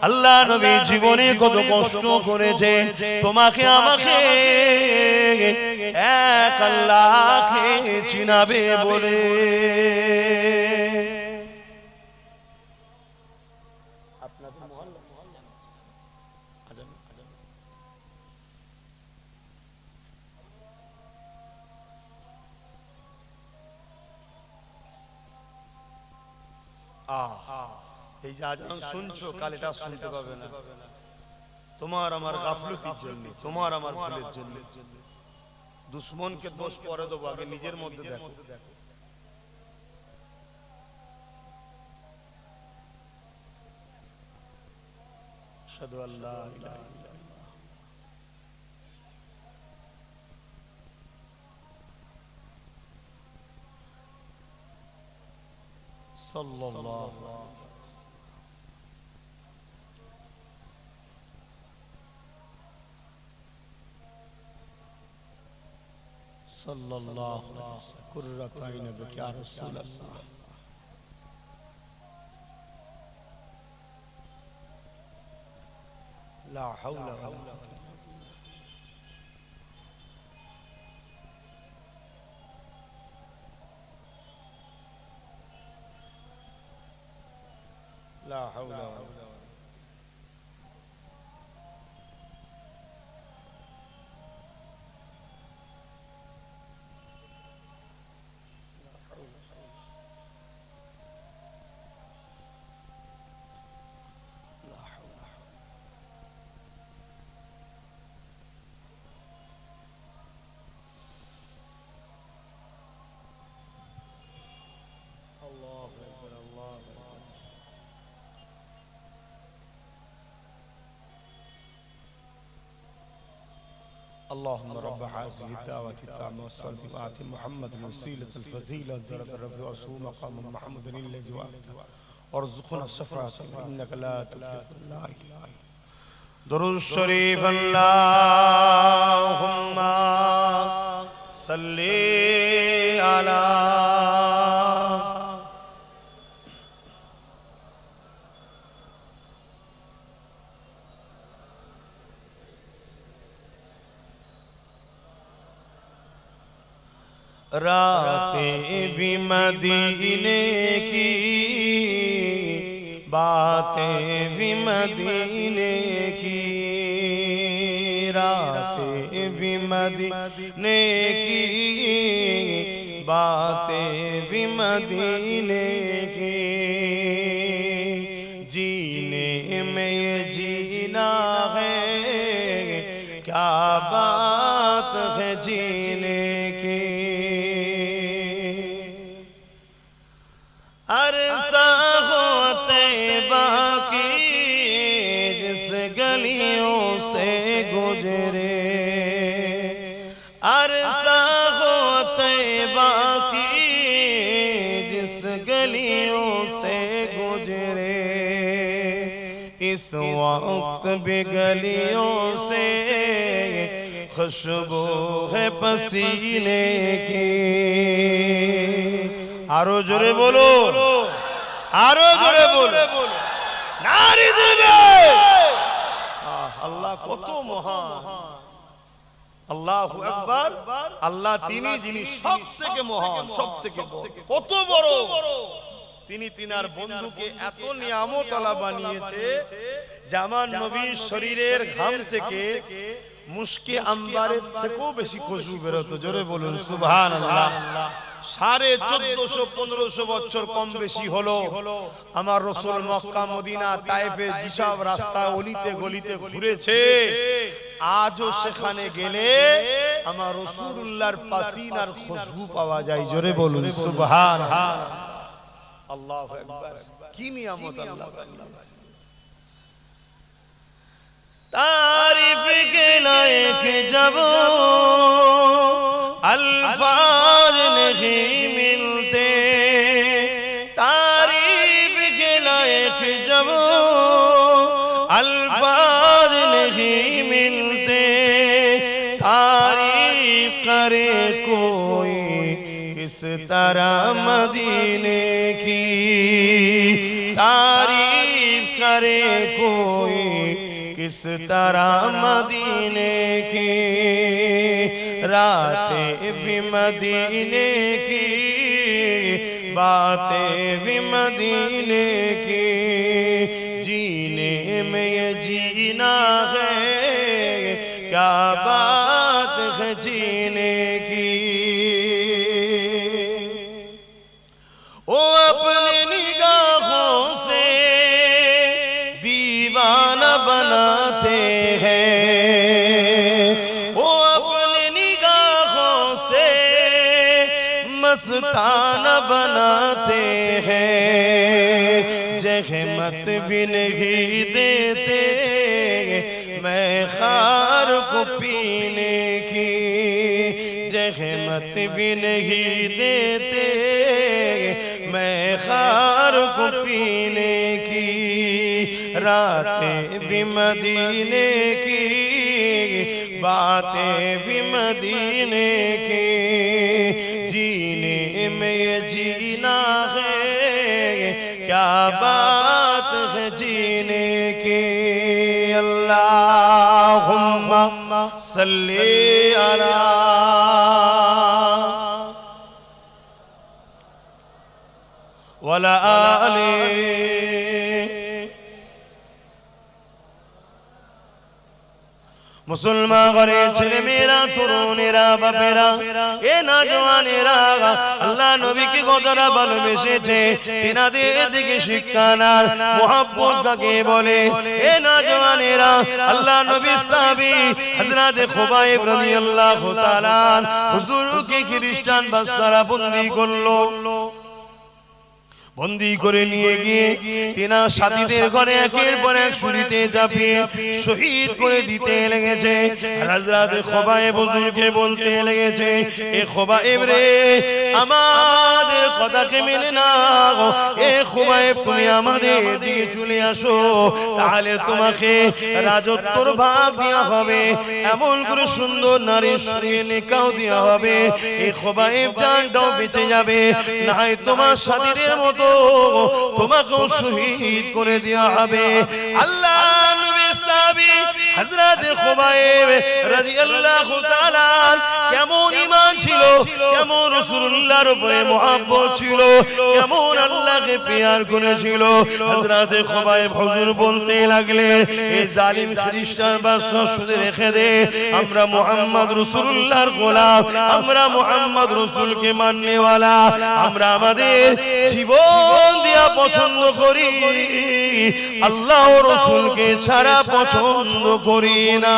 আল্লাহ নবী জীবনে কত কষ্ট করেছে তোমাকে আমাকে এক আল্লাহকে চিনাবে বলে। এই যে আজান শুনছো, কাল এটা শুনতে পাবে না। তোমার আমার গাফলতির জন্য, তোমার আমার ভুলের জন্য। দুশ্মনকে দোষ পরে দেবো, আগে নিজের মধ্যে দেখো। আশহাদু আল্লা ইলাহা ইল্লাল্লাহ। সাল্লাল্লাহু আলাইহি সাল্লাল্লাহু আলাইহি ওয়াসাল্লাম। কুররাত আইনি বিকা ইয়া রাসূলুল্লাহ। লা হাওলা ওয়ালা কুওয়াতা لا حول ولا قوة اللهم رب هذه الدعوة التامة والصلاة وآت محمد الوسيلة الفضيلة درجة الرب وأصوم مقام محمد الذي وعدته وارزقنا الشفاعة إنك لا تخلف الميعاد درود شریف اللهم صل علی रातें भी मदीने की बातें भी मदीने की रातें भी मदीने की बातें भी मदीने की जीने में ये जीना है क्या बात है जीने की अरसा हो तैबा की जिस गलियों से गुजरे अरसा हो तैबा की जिस गलियों से गुजरे इस वक्त भी गलियों से खुशबू है पसीने की आरो जोरे बोलो आरो जोरे बोलो नारी देवे আল্লাহ কত মহান আল্লাহু আকবার আল্লাহ তিনি যিনি সবথেকে মহান সবথেকে বড় কত বড় তিনি তিনার বন্ধুকে এত নিয়ামত আলা বানিয়েছে জামান নবীর শরীরের ঘাম থেকে মুশকে আম্বারের থেকেও বেশি খুশবু বেরোতো জোরে বলুন সুবহানাল্লাহ 1450-1500 বছর কম বেশি হলো আমার রাসূল মক্কা মদিনা তায়েফে যেসব রাস্তা অলিতে গলিতে ঘুরেছে আজও সেখানে গেলে আমার রাসূলুল্লাহর পাসিনার খুশবু পাওয়া যায় জোরে বলুন সুবহানাল্লাহ আল্লাহু আকবার কি নিয়ামত আল্লাহ तारीफ के लायक जब अल्फाज नहीं मिलते तारीफ के लायक जब अल्फाज नहीं मिलते तारीफ करे कोई किस तरह मदीने की तारीफ करे कोई किस तरह मदीने की रातें भी मदीने की बातें भी मदीने की जीने में ये जीना है क्या बात है जीने की ओ अपने निगाहों से दीवाना बनाते हैं वो अपनी निगाहों से मस्ताना बनाते हैं जहमत भी नहीं देते मैं खार को पीने की जहमत भी नहीं देते मैं खार को पीने की रातें भी मदीने की बातें भी मदीने की जीने में ये जीना है क्या बात है जीने की अल्लाहुम्मा सल्ली अला वला आली मुसलमान घरे ছেলে মেয়েরা তরুণেরা বাপেরা এ নওজওয়ানেরা আল্লাহ নবীকে কতটা ভালোবেসেছে তিনাদের দিকে শিক্ষা নার মোহাব্বত কাকে বলে এ নওজওয়ানেরা আল্লাহ নবী সাহাবী হযরত খুবাইব রাদিয়াল্লাহু তাআলা হুজুরকে খ্রিস্টান বাদশারা বন্দী করলো বন্দী করে নিয়ে গিয়ে তিনা সাথীদের ঘরে একের পর এক ছুরিতে চাপিয়ে শহীদ করে দিতে লেগেছে। হযরত খোবায়েব হুজুরকে বলতে লেগেছে, এ খোবায়েব রে, আমাদের কথাকে মেনে নাও। এ খোবায়েব, তুমি আমাদের দিকে চলে আসো, তাহলে তোমাকে রাজত্বর ভাগ দেওয়া হবে, এমন করে সুন্দর নারীর সঙ্গে নিকাহ দেওয়া হবে। এ খোবায়েব জানটাও বেঁচে যাবে, না হয় তোমার সাথীদের মতো তোমাকেও শহীদ করে দেওয়া হবে। আল্লাহ নবীর সাহাবী হযরত খোবায়েব রাদিয়াল্লাহু তাআলা কেমন ঈমান ছিল, কেমন রাসূলুল্লাহর উপরে মহব্বত ছিল, কেমন আল্লাহকে প্যার করেছিল। হযরত খোবায়েব হুজুর বলতে লাগলেন, এই জালিম খ্রিস্টান বাদশা শুধু রেখে দে, আমরা মুহাম্মদ রাসূলুল্লাহর গোলাম, আমরা মুহাম্মদ রাসূলকে মাননেওয়ালা, আমরা আমাদের জীবন দিয়া পছন্দ করি, আল্লাহ ও রাসূলকে ছাড়া পছন্দ করি না।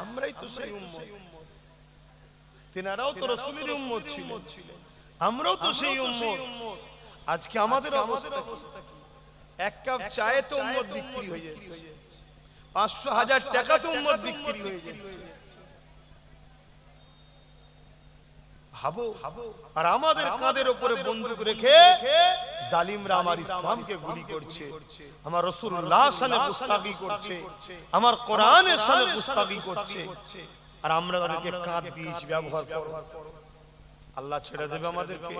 আমরাই তো সেই উম্মত, তিনারাও তো রাসূলের উম্মত ছিল, আমরাও তো সেই উম্মত। আজকে আমাদের অবস্থা কি? এক কাপ চায়ে তো উম্মত বিক্রি হয়ে যাচ্ছে, 500,000 টাকা তো উম্মত বিক্রি হয়ে যাচ্ছে। ভাবো, আর আমাদের কাঁধের উপরে বন্দুক রেখে জালিমরা আমার ইসলামকে গুলি করছে, আমার রাসূলুল্লাহ শানে গুস্তাখি করছে, আমার কোরআনের শানে গুস্তাখি করছে, আর আমরা তাদেরকে কাঁধ দিয়েছি ব্যবহার করো। আল্লাহ ছেড়ে দেবে আমাদেরকে?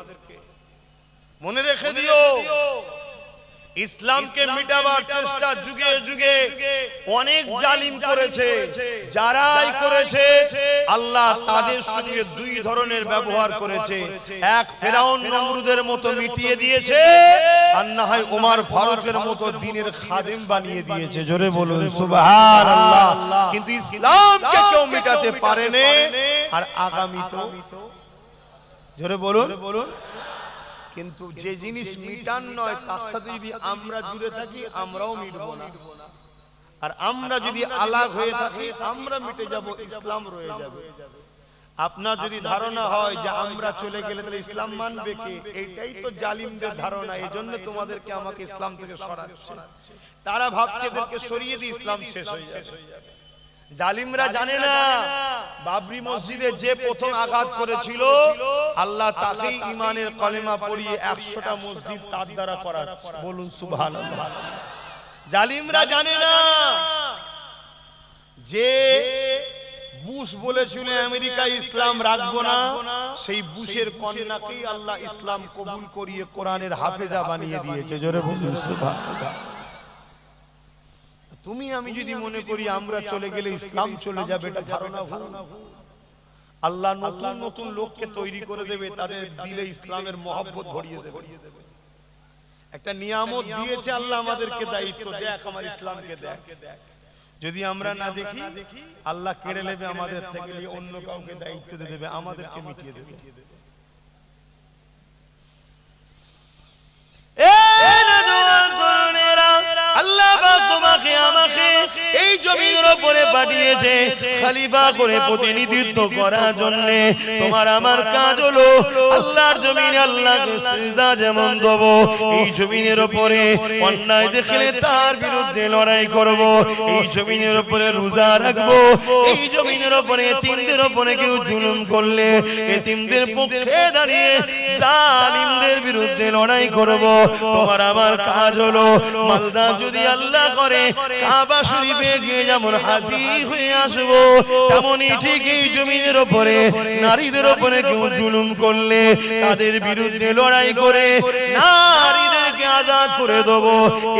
মনে রেখে দিও, ইসলামকে মিটাবার চেষ্টা যুগে যুগে অনেক জালিম করেছে, যারাই করেছে আল্লাহ তাদের সঙ্গে দুই ধরনের ব্যবহার করেছে। এক ফেরাউন নমরুদের মতো মিটিয়ে দিয়েছে, আর না হয় ওমর ফারুকের মতো দ্বীনের খাদেম বানিয়ে দিয়েছে। জোরে বলুন সুবহানাল্লাহ। কিন্তু ইসলামকে কেউ মিটাতে পারেনি, আর আগামী তো, জোরে বলুন। কিন্তু যে জিনিস মিটান নয়, তার সাথে যদি আমরা জুড়ে থাকি, আমরাও মিটবো না। আর আমরা যদি আলাগ হয়ে থাকি, আমরা মিটে যাব, ইসলাম রয়ে যাবে। আপনার যদি ধারণা হয় যে আমরা চলে গেলে তাহলে ইসলাম মানবে কে, এইটাই তো জালিমদের ধারণা। এই জন্য তোমাদেরকে আমাকে ইসলাম থেকে সরাচ্ছে। তারা ভাবছে এদেরকে সরিয়ে দিয়ে ইসলাম শেষ হয়ে যাবে। জালিমরা জানে না, বাবরি মসজিদে যে প্রথম আঘাত করেছিল, আল্লাহ তাকেই ঈমানের কলেমা পড়িয়ে 100টা মসজিদ তার দ্বারা করাচ্ছে। বলুন সুবহানাল্লাহ। জালিমরা জানে না যে বুশ বলেছিল আমেরিকা ইসলাম রাখবো না, সেই বুশের কন্যাকেই আল্লাহ ইসলাম কবুল করিয়ে কোরআনের হাফেজা বানিয়ে দিয়েছে। জোরে বলুন সুবহানাল্লাহ। তুমি আমি যদি মনে করি আমরা চলে গেলে ইসলাম চলে যাবে, এটা ধারণা ভুল। আল্লাহ নতুন নতুন লোককে তৈরি করে দেবে, তাদের দিলে ইসলামের মহব্বত ভরিয়ে দেবে। একটা নিয়ামত দিয়েছে আল্লাহ আমাদেরকে, দায়িত্ব, দেখ আমার ইসলামকে দেখ। যদি আমরা না দেখি, আল্লাহ কেড়ে নেবে আমাদের থেকে, অন্য কাউকে দায়িত্ব দিয়ে দেবে, আমাদেরকে মিটিয়ে দেবে। এই জমিনের উপরে পাঠিয়েছে খলিফা করে প্রতিনিধিত্ব করার জন্য। তোমার আমার কাজ হলো আল্লাহর জমিনে আল্লাহকে সিজদা যেমন দেব, এই জমিনের উপরে অন্যায় দেখলে তার বিরুদ্ধে লড়াই করব, এই জমিনের উপরে রোজা রাখবো, এই জমিনের উপরে এতিমদের উপরে কেউ জুলুম করলে এতিমদের পক্ষে দাঁড়িয়ে জালিমদের বিরুদ্ধে লড়াই করব। তোমার আমার কাজ হলো মালদা যদি আল্লাহ করে কাবা শরীফে গিয়ে যেমন হাজির হয়ে আসবো, তেমনি ঠিক এই জমিনের উপরে নারীদের উপরে কেউ জুলুম করলে তাদের বিরুদ্ধে লড়াই করে নারীদেরকে আজাদ করে দেবো।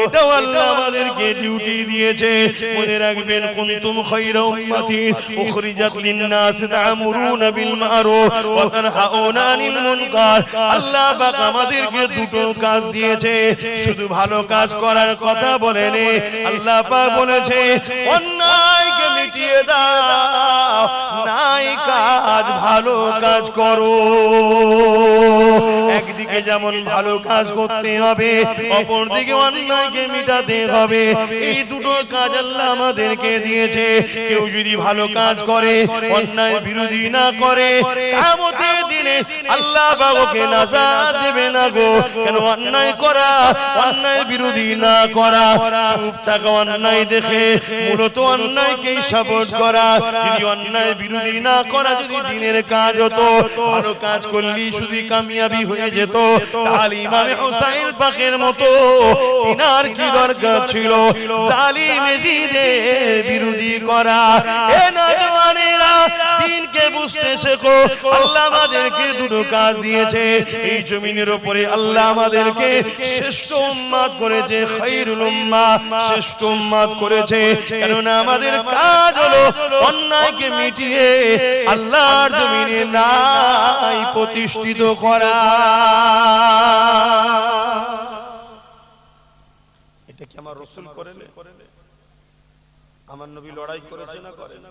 এটাও আল্লাহ আমাদেরকে ডিউটি দিয়েছে। মনে রাখবেন, কুনতুম খায়রা উম্মাতিন উখরিজাত লিন-নাস তা'মুরুনা বিল মা'রুফ ওয়া তানহাউনা আনিল মুনকার। আল্লাহ পাক আমাদেরকে দুটো কাজ দিয়েছে, শুধু ভালো কাজ করার কথা বলেনি, আল্লাহ পাক বলেছে অন্যায়কে মিটিয়ে দাও, নাই কাজ ভালো কাজ করো। একদিকে একদিকে যেমন ভালো কাজ করতে হবে, অপরদিকে অন্যায়কে মিটাতে হবে। এই দুটো কাজ আল্লাহ আমাদেরকে দিয়েছে। কেউ যদি ভালো কাজ করে, অন্যায় বিরোধী না করে, কিয়ামতের দিনে আল্লাহ বাবাকে নাজাত দেবে না গো। কেন? অন্যায় করা, অন্যায় বিরোধী না করা, চুপ থাকা অন্যায় দেখে মূলত অন্যায়কেই সাপোর্ট করা। যদি অন্যায় বিরোধী না করা যদি দিনের কাজ হতো, ভালো কাজ করলেই শুধু কামিয়াবি হয়ে যেত, তাহলে ইমামে হুসাইন পাকের মতো তিনার কি দরকার ছিল জালিম এজিদের বিরোধী করা? এ নওজওয়ানেরা, দিনকে বুঝতে শেখো। আল্লাহ আমাদেরকে দুটো কাজ দিয়েছে। এই জমিনের উপরে আল্লাহ আমাদেরকে শ্রেষ্ঠ উম্মত করেছে, খায়রুল উম্মাহ, শ্রেষ্ঠ উম্মত করেছে। কেননা আমাদের কাজ হলো অন্যায়কে মিটিয়ে আল্লাহর জমিনে নাই প্রতিষ্ঠিত করা। এটা কি আমার রাসূল করেন? আমার নবী লড়াই করেছে না করেন?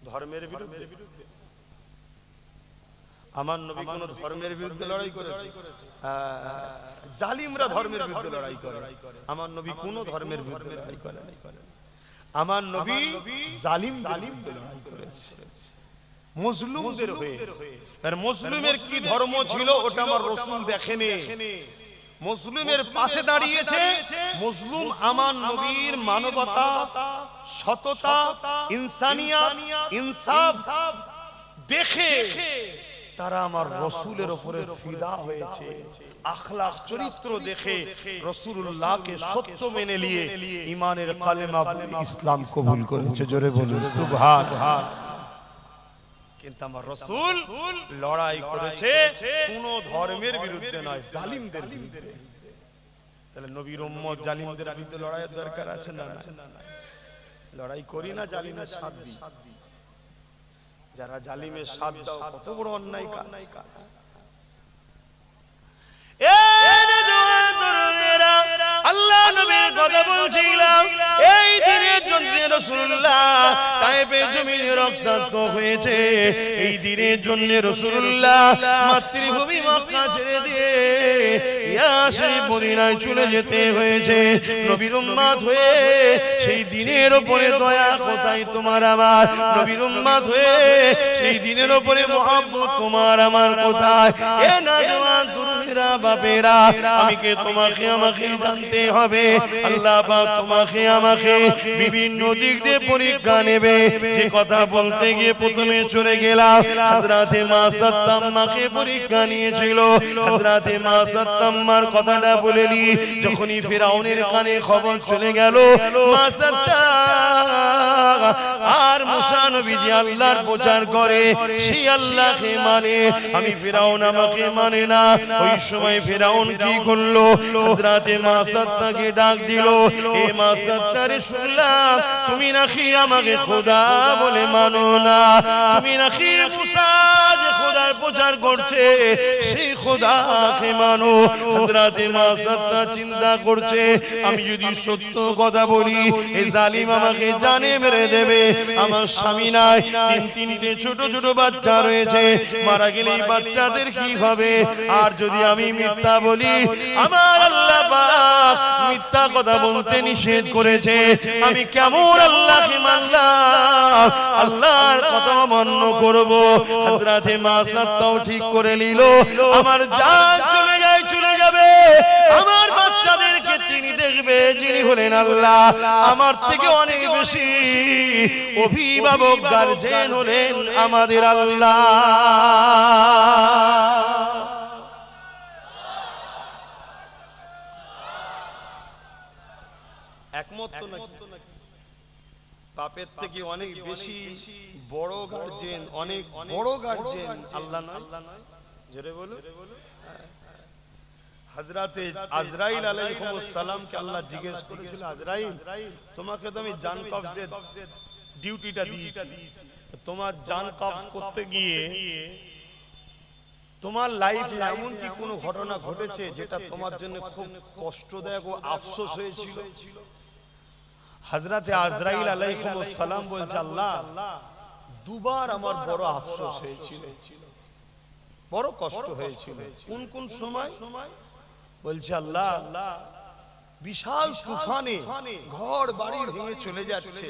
ধর্মের বিরুদ্ধে? আমার নবী কোন ধর্মের বিরুদ্ধে লড়াই করেছে? জালিমরা ধর্মের বিরুদ্ধে লড়াই করে, আমার নবী কোন ধর্মের বিরুদ্ধে লড়াই করে না। আমার নবী জালিমদের বিরুদ্ধে লড়াই করেছে, মুসলিমদের হয়ে। আর মুসলিমের কি ধর্ম ছিল ওটা আমার রাসূল দেখেনি। মুসলিমের পাশে দাঁড়িয়েছে। মুসলিম আমার নবীর মানবতা, সততা, ইনসানিয়াত, ইনসাফ দেখে তারা আমার রাসূলের উপরে ফিদা হয়েছে। আখলাক, চরিত্র দেখে রাসূলুল্লাহকে সত্য মেনে নিয়ে ঈমানের কালেমা বলে ইসলাম কবুল করেছে। জোরে বলুন সুবহানাল্লাহ। কিন্তু আমার রাসূল লড়াই করেছে কোন ধর্মের বিরুদ্ধে নয়, জালিমদের বিরুদ্ধে। তাহলে নবীর উম্মত জালিমদের বিরুদ্ধে লড়াইয়ের দরকার আছে না? লড়াই করি না, জালিমের সাথ দিই। যারা জালিমের সাথ দাও কত বড় অন্যায় কাজ। আল্লাহ নবীর কথা বলছিলাম। এই দিনের জন্য রাসূলুল্লাহ তায়েফের জমিনে রক্তাক্ত হয়েছে। এই দিনের জন্য রাসূলুল্লাহ মাতৃভূমি মক্কা ছেড়ে দিয়ে ইয়াসরিব মদিনায় চলে যেতে হয়েছে। নবীর উম্মত হয়ে সেই দিনের উপরে দয়া কোথায় তোমার আমার? নবীর উম্মত হয়ে সেই দিনের উপরে মহব্বত তোমার আমার কোথায়? এ নওজওয়ান তরুণেরা, বাপেরা, আমাকে তোমাকে আমাকে জানতে হবে। আল্লাহ পাক তোমাকে আমাকে বিভিন্ন দিক দিয়ে পরীক্ষা নেবে। যে কথা বলতে গিয়ে প্রথমে চলে গেলাম, হযরতে মা সাত্তাম্মাকে পরীক্ষা নিয়েছিল। হযরতে মা সাত্তাম্মার কথাটা বলেলি, যখনই ফিরাউনের কানে খবর চলে গেল মা সাত্তাম্মা আর মুসা নবীজি আল্লাহর প্রচার করে, সেই আল্লাহকে মানে, আমি ফিরাউন আমাকে মানে না। ওই সময় ফিরাউন কি করলো? হযরতে মা সাত্তাকে ডাক দিল, এ মা সাত্তারে, শুনলাম তুমি নাকি আমাকে খোদা বলে মানো না, তুমি নাকি মুসা যে খোদার প্রচার করছে সেই খোদাকে মানো। হযরতে মা সাত্তা চিন্তা করছে, আমি যদি সত্য কথা বলি এই জালিম আমাকে জানে মেরে দেবে। আমার স্বামী নাই, তিনটে ছোট ছোট বাচ্চা রয়েছে, মারা গেলে এই বাচ্চাদের কি হবে? আর যদি আমি মিথ্যা বলি, আমার আল্লাহ পাক মিথ্যা কথা বলতে নিষেধ করেছে। আমি কেমন আল্লাহকে মানলাম, আল্লাহর কথা মান্য করব? হযরতে মা সাত্তাও ঠিক করে নিল, আমার জান চলে যায়, চলে যাবে, আমার বাচ্চাদেরকে তিনি দেখবে যিনি হলেন আল্লাহ। আমার থেকে অনেক বেশি অভিভাবক গার্জেন হলেন আমাদের আল্লাহ। একমত তো নাকি? বাপের থেকে অনেক বেশি বড় গার্জেন, অনেক বড় গার্জেন আল্লাহ নয়? জোরে বলো। হযরতে আজরাইল আলাইহিস সালামকে আল্লাহ জিজ্ঞেস করেছিল, আজরাইল তোমাকে তো আমি জান কবজের ডিউটিটা দিয়েছি, তোমার জান কবজ করতে গিয়ে তোমার লাইফে এমন কি কোনো ঘটনা ঘটেছে যেটা তোমার জন্য খুব কষ্টদায়ক ও আফসোস হয়েছিল? হযরতে আজরাইল আলাইহিস সালাম বলছে, আল্লাহ দুবার আমার বড় আফসোস হয়েছিল। বড় কষ্ট হয়েছিল। কোন কোন সময়? বলছে আল্লাহ বিশাল তুফানে ঘর বাড়ি ভেঙে চলে যাচ্ছে,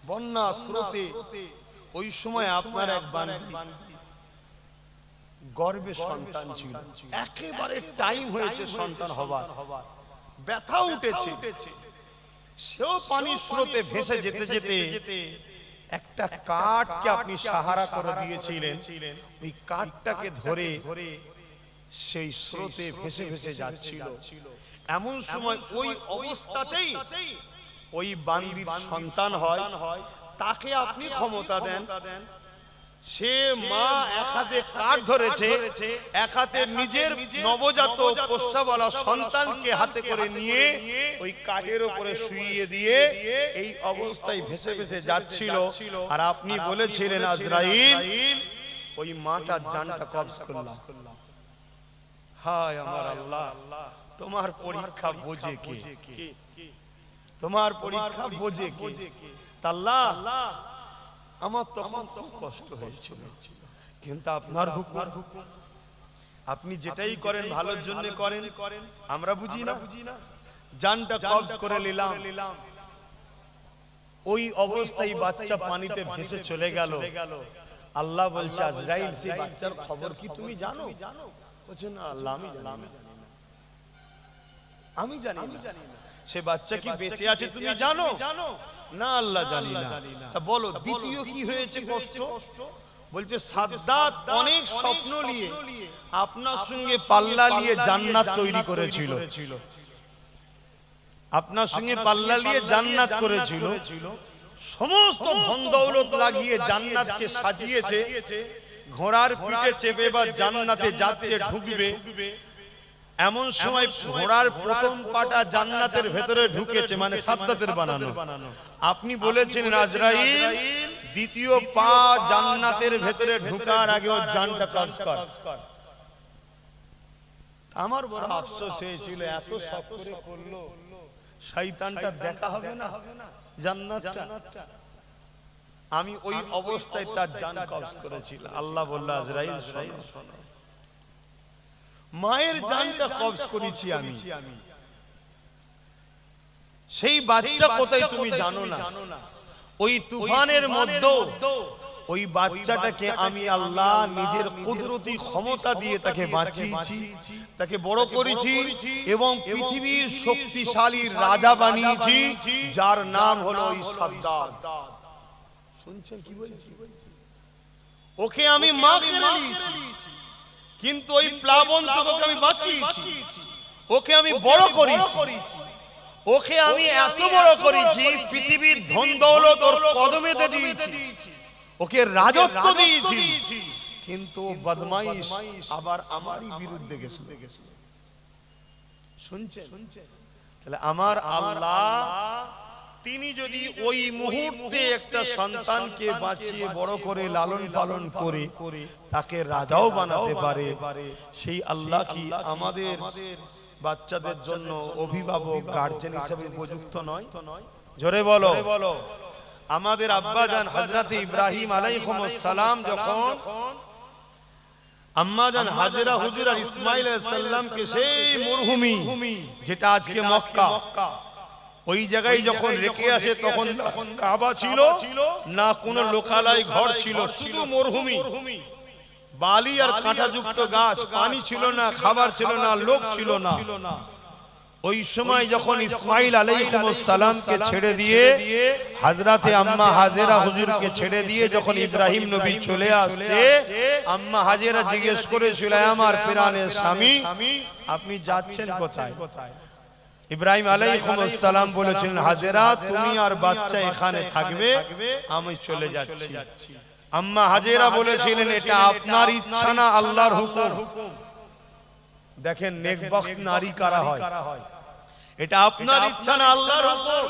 বন্যা স্রোতে। ওই সময় আপনার এক বান্দি গর্ভে সন্তান ছিল, একেবারে টাইম হয়েছে সন্তান হবার, ব্যথা উঠেছে, সেও পানির স্রোতে ভেসে যেতে যেতে একটা কাঠকে আপনি সাহারা করে দিয়েছিলেন, ওই কাঠটাকে ধরে সেই স্রোতে ভেসে ভেসে যাচ্ছিল। এমন সময় ওই অবস্থাতেই ওই বান্দির সন্তান হয়, তাকে আপনি ক্ষমতা দেন। সে মা এক হাতে কাঠ ধরেছে, এক হাতে নিজের নবজাত পোষ্যওয়ালা সন্তানকে হাতে করে নিয়ে ওই কাঠের উপরে শুইয়ে দিয়ে এই অবস্থায় ভেসে ভেসে যাচ্ছিল। আর আপনি বলেছিলেন আজরাইল ওই মাটার জানটা কবজ করলাম। হায় আমার আল্লাহ, তোমার পরীক্ষা বোঝে কে? তোমার পরীক্ষা বোঝে কে? আল্লাহ আমার তখন খুব কষ্ট হয়েছিল, কিন্তু আপনার হুকুম, আপনি যেটাই করেন ভালোর জন্য করেন, আমরা বুঝি না। জানটা কবজ করে নিলাম। ওই অবস্থায় বাচ্চা পানিতে ভেসে চলে গেল। আল্লাহ বলছে আজরাইল সেই বাচ্চার খবর কি তুমি জানো? বলছে না আল্লাহ আমি জানি না। সে বাচ্চা কি বেঁচে আছে তুমি জানো? না আল্লাহ জানি না। তা বলো দ্বিতীয় কি হয়েছে কষ্ট? বলছে সাদ্দাত অনেক স্বপ্ন নিয়ে আপনার সঙ্গে পাল্লা নিয়ে জান্নাত তৈরি করেছিল, আপনার সঙ্গে পাল্লা নিয়ে জান্নাত করেছিল, সমস্ত ধন দৌলত লাগিয়ে জান্নাতকে সাজিয়েছে, ঘোড়ার পিঠে চেপে বা জান্নাতে যাচ্ছে, ঢুকবে। এমন সময় ঘোড়ার প্রথম পাটা জান্নাতের ভেতরে ঢুকেছে, মানে সাদ্দাতের বানানো। আপনি বলেছিলেন আজরাইল দ্বিতীয় পা জান্নাতের ভেতরে ঢোকার আগে ওর জানটা কবজ কর। আমার বড় আফসোস হয়েছিল, এত শখ করে করলো, শয়তানটা দেখা হবে না জান্নাতটা। আমি ওই অবস্থায় তার জান কবজ করেছিলাম। আল্লাহ বলল আজরাইল শোনো, মায়ের জানটা কবজ করেছি আমি, সেই বাচ্চা কোথায় তুমি জানো না। ওই তুফানের মধ্যে ওই বাচ্চাটাকে আমি আল্লাহ নিজের কুদরতি ক্ষমতা দিয়ে তাকে বাঁচিয়েছি, তাকে বড় করেছি এবং পৃথিবীর শক্তিশালী রাজা বানিয়েছি, যার নাম হলো ওই সাদ্দাত। শুনছেন কি বলছি? ওকে আমি মা করে নিয়েছি, কিন্তু ওই প্লাবন্তকে আমি বাঁচিয়েছি, ওকে আমি বড় করেছি, ওকে আমি এত বড় করেছি পৃথিবীর ধন দৌলত ওর কদমেতে দিয়েছি, ওকে রাজত্ব দিয়েছি, কিন্তু বদমাইশ আবার আমারই বিরুদ্ধে গেছে। শুনছেন? তাহলে আমার আল্লাহ তিনি যদি ওই মুহূর্তে একটা সন্তানকে বাঁচিয়ে বড় করে লালন পালন করে তাকে রাজাও বানাতে পারে, সেই আল্লাহ কি আমাদের বাচ্চাদের জন্য অভিভাবক গার্জেন হিসেবে উপযুক্ত নয়? জোরে বলো। আমাদের আব্বাজান হযরত ইব্রাহিম আলাইহিস সালাম যখন আম্মাজান হাজেরা হুজুর আর ইসমাইল আলাইহিস সালামকে সেই মরুভূমি যেটা আজকে মক্কা, ওই জায়গায় যখন রেখে আসে তখন কাবা ছিল না, কোনো লোকালয় ঘর ছিল, শুধু মরুভূমি, বালি আর কাঁটাযুক্ত গাছ, পানি ছিল না, খাবার ছিল না, লোক ছিল না। ওই সময় যখন ইসমাইল আলাইহিস সালামকে ছেড়ে দিয়ে হযরতে আম্মা হাজেরা হুজুরকে ছেড়ে দিয়ে যখন ইব্রাহিম নবী চলে আসছে, আম্মা হাজেরা জিজ্ঞেস করেছিল আমার প্রাণের স্বামী আপনি যাচ্ছেন কোথায়? ইব্রাহিম আলাইহিস সালাম বলেছিলেন হাজেরা তুমি আর বাচ্চা এখানে থাকবে, আমি চলে যাচ্ছি। আম্মা হাজেরা বলেছিলেন এটা আপনার ইচ্ছা না আল্লাহর হুকুম। দেখেন নেকবখত নারী কারা হয়, এটা আপনার ইচ্ছা না আল্লাহর হুকুম।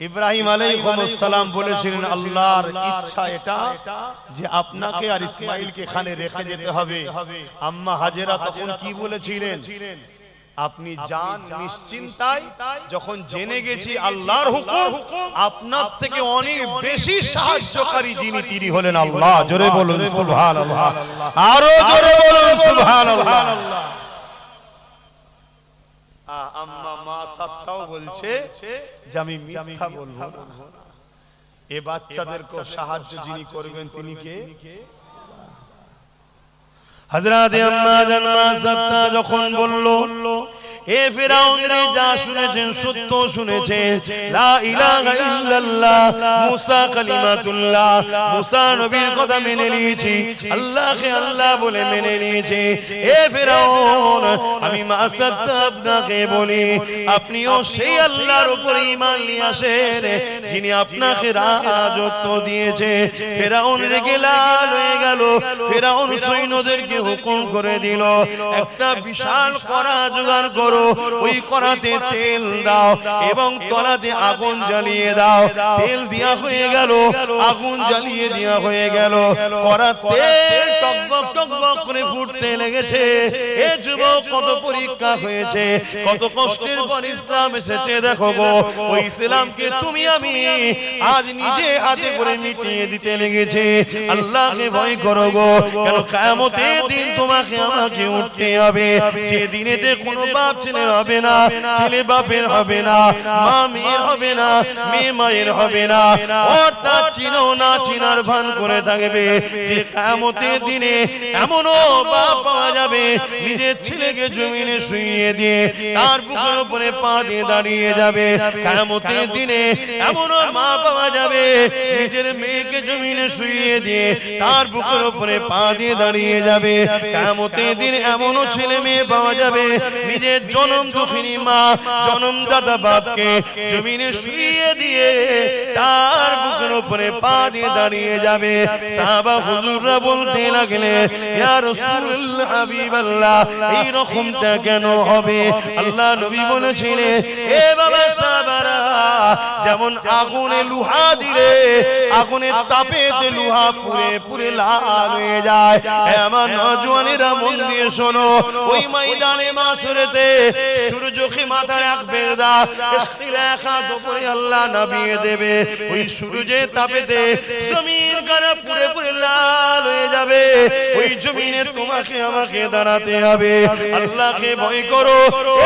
ইব্রাহিম আলাইহিস সালাম বলেছিলেন আল্লাহর ইচ্ছা এটা যে আপনাকে আর ইসমাইলকে এখানে রেখে যেতে হবে। আম্মা হাজেরা তখন কি বলেছিলেন? আপনি যান নিশ্চিন্তায়, যখন জেনে গেছি আল্লাহর হুকুম, আপনার থেকে অনেক বেশি সাহায্যকারী যিনি তিনি হলেন আল্লাহ। জোরে বলুন সুবহানাল্লাহ, আরো জোরে বলুন সুবহানাল্লাহ। আম্মা মা সাত্তাও বলছে যে আমি মিথ্যা বলবো না। এ বাচ্চাদেরকে সাহায্য যিনি করবেন তিনি কে? হযরত আম্মা জান মা সাত্তা যখন বলল, এ ফিরাউন রে, যা শুনেছেন সত্য শুনেছেন, লা ইলাহা ইল্লাল্লাহ, মুসা কালিমাতুল্লাহ, মুসা নবীর কথা মেনে নিয়েছি, আল্লাহকে আল্লাহ বলে মেনে নিয়েছি। এ ফিরাউন, আমি মা সাত্তা আপনাকে বলি, আপনিও সেই আল্লাহর উপর ঈমান নিয়ে আসেন যিনি আপনাকে রাজত্ব দিয়েছে। ফিরাউন রেগে লাল হয়ে গেল। ফিরাউন সৈন্যদেরকে হুকুম করে দিল, একটা বিশাল কড়া জোগাড় করো, ওই কড়াতে তেল দাও এবং তলাতে আগুন জ্বালিয়ে দাও। তেল দেয়া হয়ে গেল, আগুন জ্বালিয়ে দেয়া হয়ে গেল, কড়া তেল টকবক টকবক করে ফুটতে লেগেছে। এ যুবক, কত পরীক্ষা হয়েছে, কত কষ্টের পর ইসলাম এসেছে। দেখো গো, ওই ইসলামকে তুমি আমি আজ নিজে হাতে করে মিটিয়ে দিতে লেগেছে। আল্লাহকে ভয় করো গো, কেন কিয়ামতের দিন তোমাকে আমাকে উঠতে হবে, যে দিনেতে কোনো বাপ ছেলের হবে না, ছেলে বাপের হবে না, মা মেয়ের হবে না, মেয়ে মায়ের হবে না, অর্থাৎ চিনো না চিনার ভান করে থাকবে। যে কিয়ামতের দিনে এমনও বাপ পাওয়া যাবে, নিজের ছেলেকে জমিনে শুইয়ে দিয়ে তার বুকের উপরে পা দিয়ে দাঁড়িয়ে যাবে। কিয়ামতের দিনে এমনও মা পাওয়া যাবে, নিজের মেয়েকে জমিনে শুইয়ে দিয়ে তার বুকের উপরে পা দিয়ে দাঁড়িয়ে যাবে। কিয়ামতের দিন এমনও ছেলে মেয়ে পাওয়া যাবে, নিজের জনম দুঃখিনী মা, জনমদাতা বাপকে জমিনে শুইয়ে দিয়ে তার বুকের উপরে পা দিয়ে দাঁড়িয়ে যাবে। সাহাবা হুজুররা বলতে লাগলেন, ইয়া রাসূলুল্লাহ, হাবিবাল্লাহ, এই রকমটা কেন হবে? আল্লাহ নবী বলেছিলেন, এ বাবা সাহাবারা, যেমন আগুনে লোহা দিলে আগুনের তাপেতে লোহা পুড়ে পুড়ে লাল হয়ে যায়, আমার নওজওয়ানেরা মন দিয়ে শোনো, ওই ময়দানে মাশরেতে সূর্যকে মাথায় রাখবে না, ইখতিলাফাত উপরে আল্লাহ নামিয়ে দেবে। ওই সূর্যের তাপেতে জমিন কানা পুড়ে পুড়ে লাল হয়ে যাবে। ওই জমিনে তোমাকে আমাকে দাঁড়াতে হবে। আল্লাহকে ভয় করো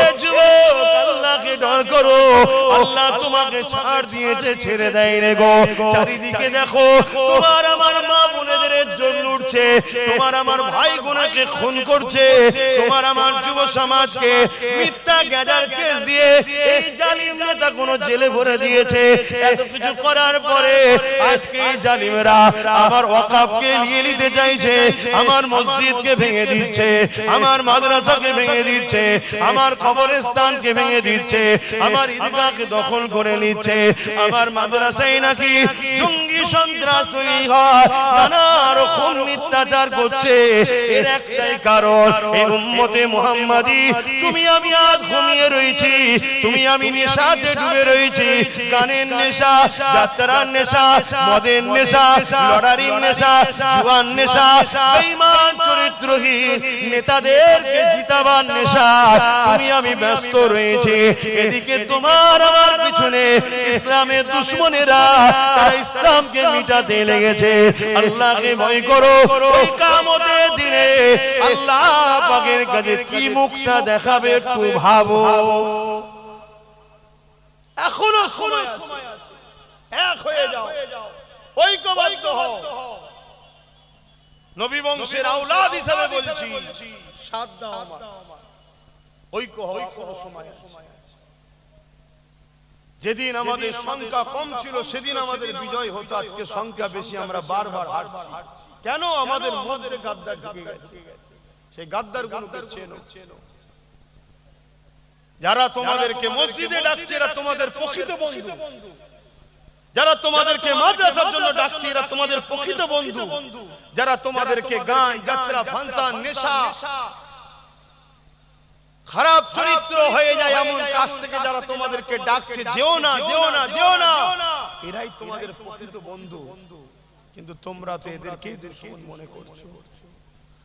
এ যুবক, আল্লাহকে ডর করো। আল্লাহ তোমাকে ছাড় দিয়েছে, ছেড়ে দেয় রে গো। চারিদিকে দেখো, তোমার আমার মা বোনেদের ইজ্জত লুটছে, তোমার আমার ভাই বোনকে খুন করছে, তোমার আমার যুব সমাজকে মিথ্যা গ্যাজার কেস দিয়ে এই জালিম নেতা কোন জেলে ভরে দিয়েছে। এত কিছু করার পরে আজকে এই জালিমরা আমার ওয়াকফকে নিয়ে নিতে চাইছে, আমার মসজিদকে ভেঙে দিচ্ছে, আমার মাদ্রাসাকে ভেঙে দিচ্ছে, আমার কবরস্থানকে ভেঙে দিচ্ছে, আমার ঈদগাহকে দখল করে নিচ্ছে। আমার মাদ্রাসায় নাকি জঙ্গি সন্ত্রাস তৈরি হয়, নানা রকম মিথ্যাচার করছে। এর একটাই কারণ, এই উম্মতে মুহাম্মাদি তুমি আমি আজ ঘুমিয়ে রয়েছি, তুমি আমি নেশাতে ডুবে রয়েছি। গানের নেশা, যাত্রার নেশা, মদের নেশা, লটারির নেশা, জুয়ার নেশা, বেঈমান চরিত্রহীন নেতাদেরকে জিতাবার নেশা, তুমি আমি ব্যস্ত রয়েছি। এদিকে তোমার আমার পিছনে ইসলামের দুশমনেরা, তারা ইসলামকে মিটাতে লেগেছে। আল্লাহকে ভয় করো, ওই কিয়ামতের দিনে আল্লাহ পাকের কাছে কি মুখটা দেখাবে একটু ভাবো। এখনো সময় আছে, এক হয়ে যাও, ঐক্যবদ্ধ হও। নবী বংশের আওলাদ হিসেবে বলছি, সাথ দাও আমার, ঐক্য হও, এখনো সময় আছে। যেদিন আমাদের সংখ্যা কম ছিল সেদিন আমাদের বিজয় হতো, আজকে সংখ্যা বেশি, আমরা বারবার হারছি। কেন? আমাদের মধ্যে গাদ্দার ঢুকে গেছে। সেই গাদ্দার গুলোকে চেনো। যারা তোমাদেরকে মসজিদে ডাকছে এরা তোমাদের প্রকৃত বন্ধু, যারা তোমাদেরকে মাদ্রাসার জন্য ডাকছে এরা তোমাদের প্রকৃত বন্ধু, যারা তোমাদেরকে গান, যাত্রা, ফাংশন, নেশা, খারাপ চরিত্র হয়ে যায় এমন কাজ থেকে যারা তোমাদেরকে ডাকছে, যেও না, যেও না, যেও না, এরাই তোমাদের প্রকৃত বন্ধু। কিন্তু তোমরা তো এদেরকে দুশমন মনে করছো।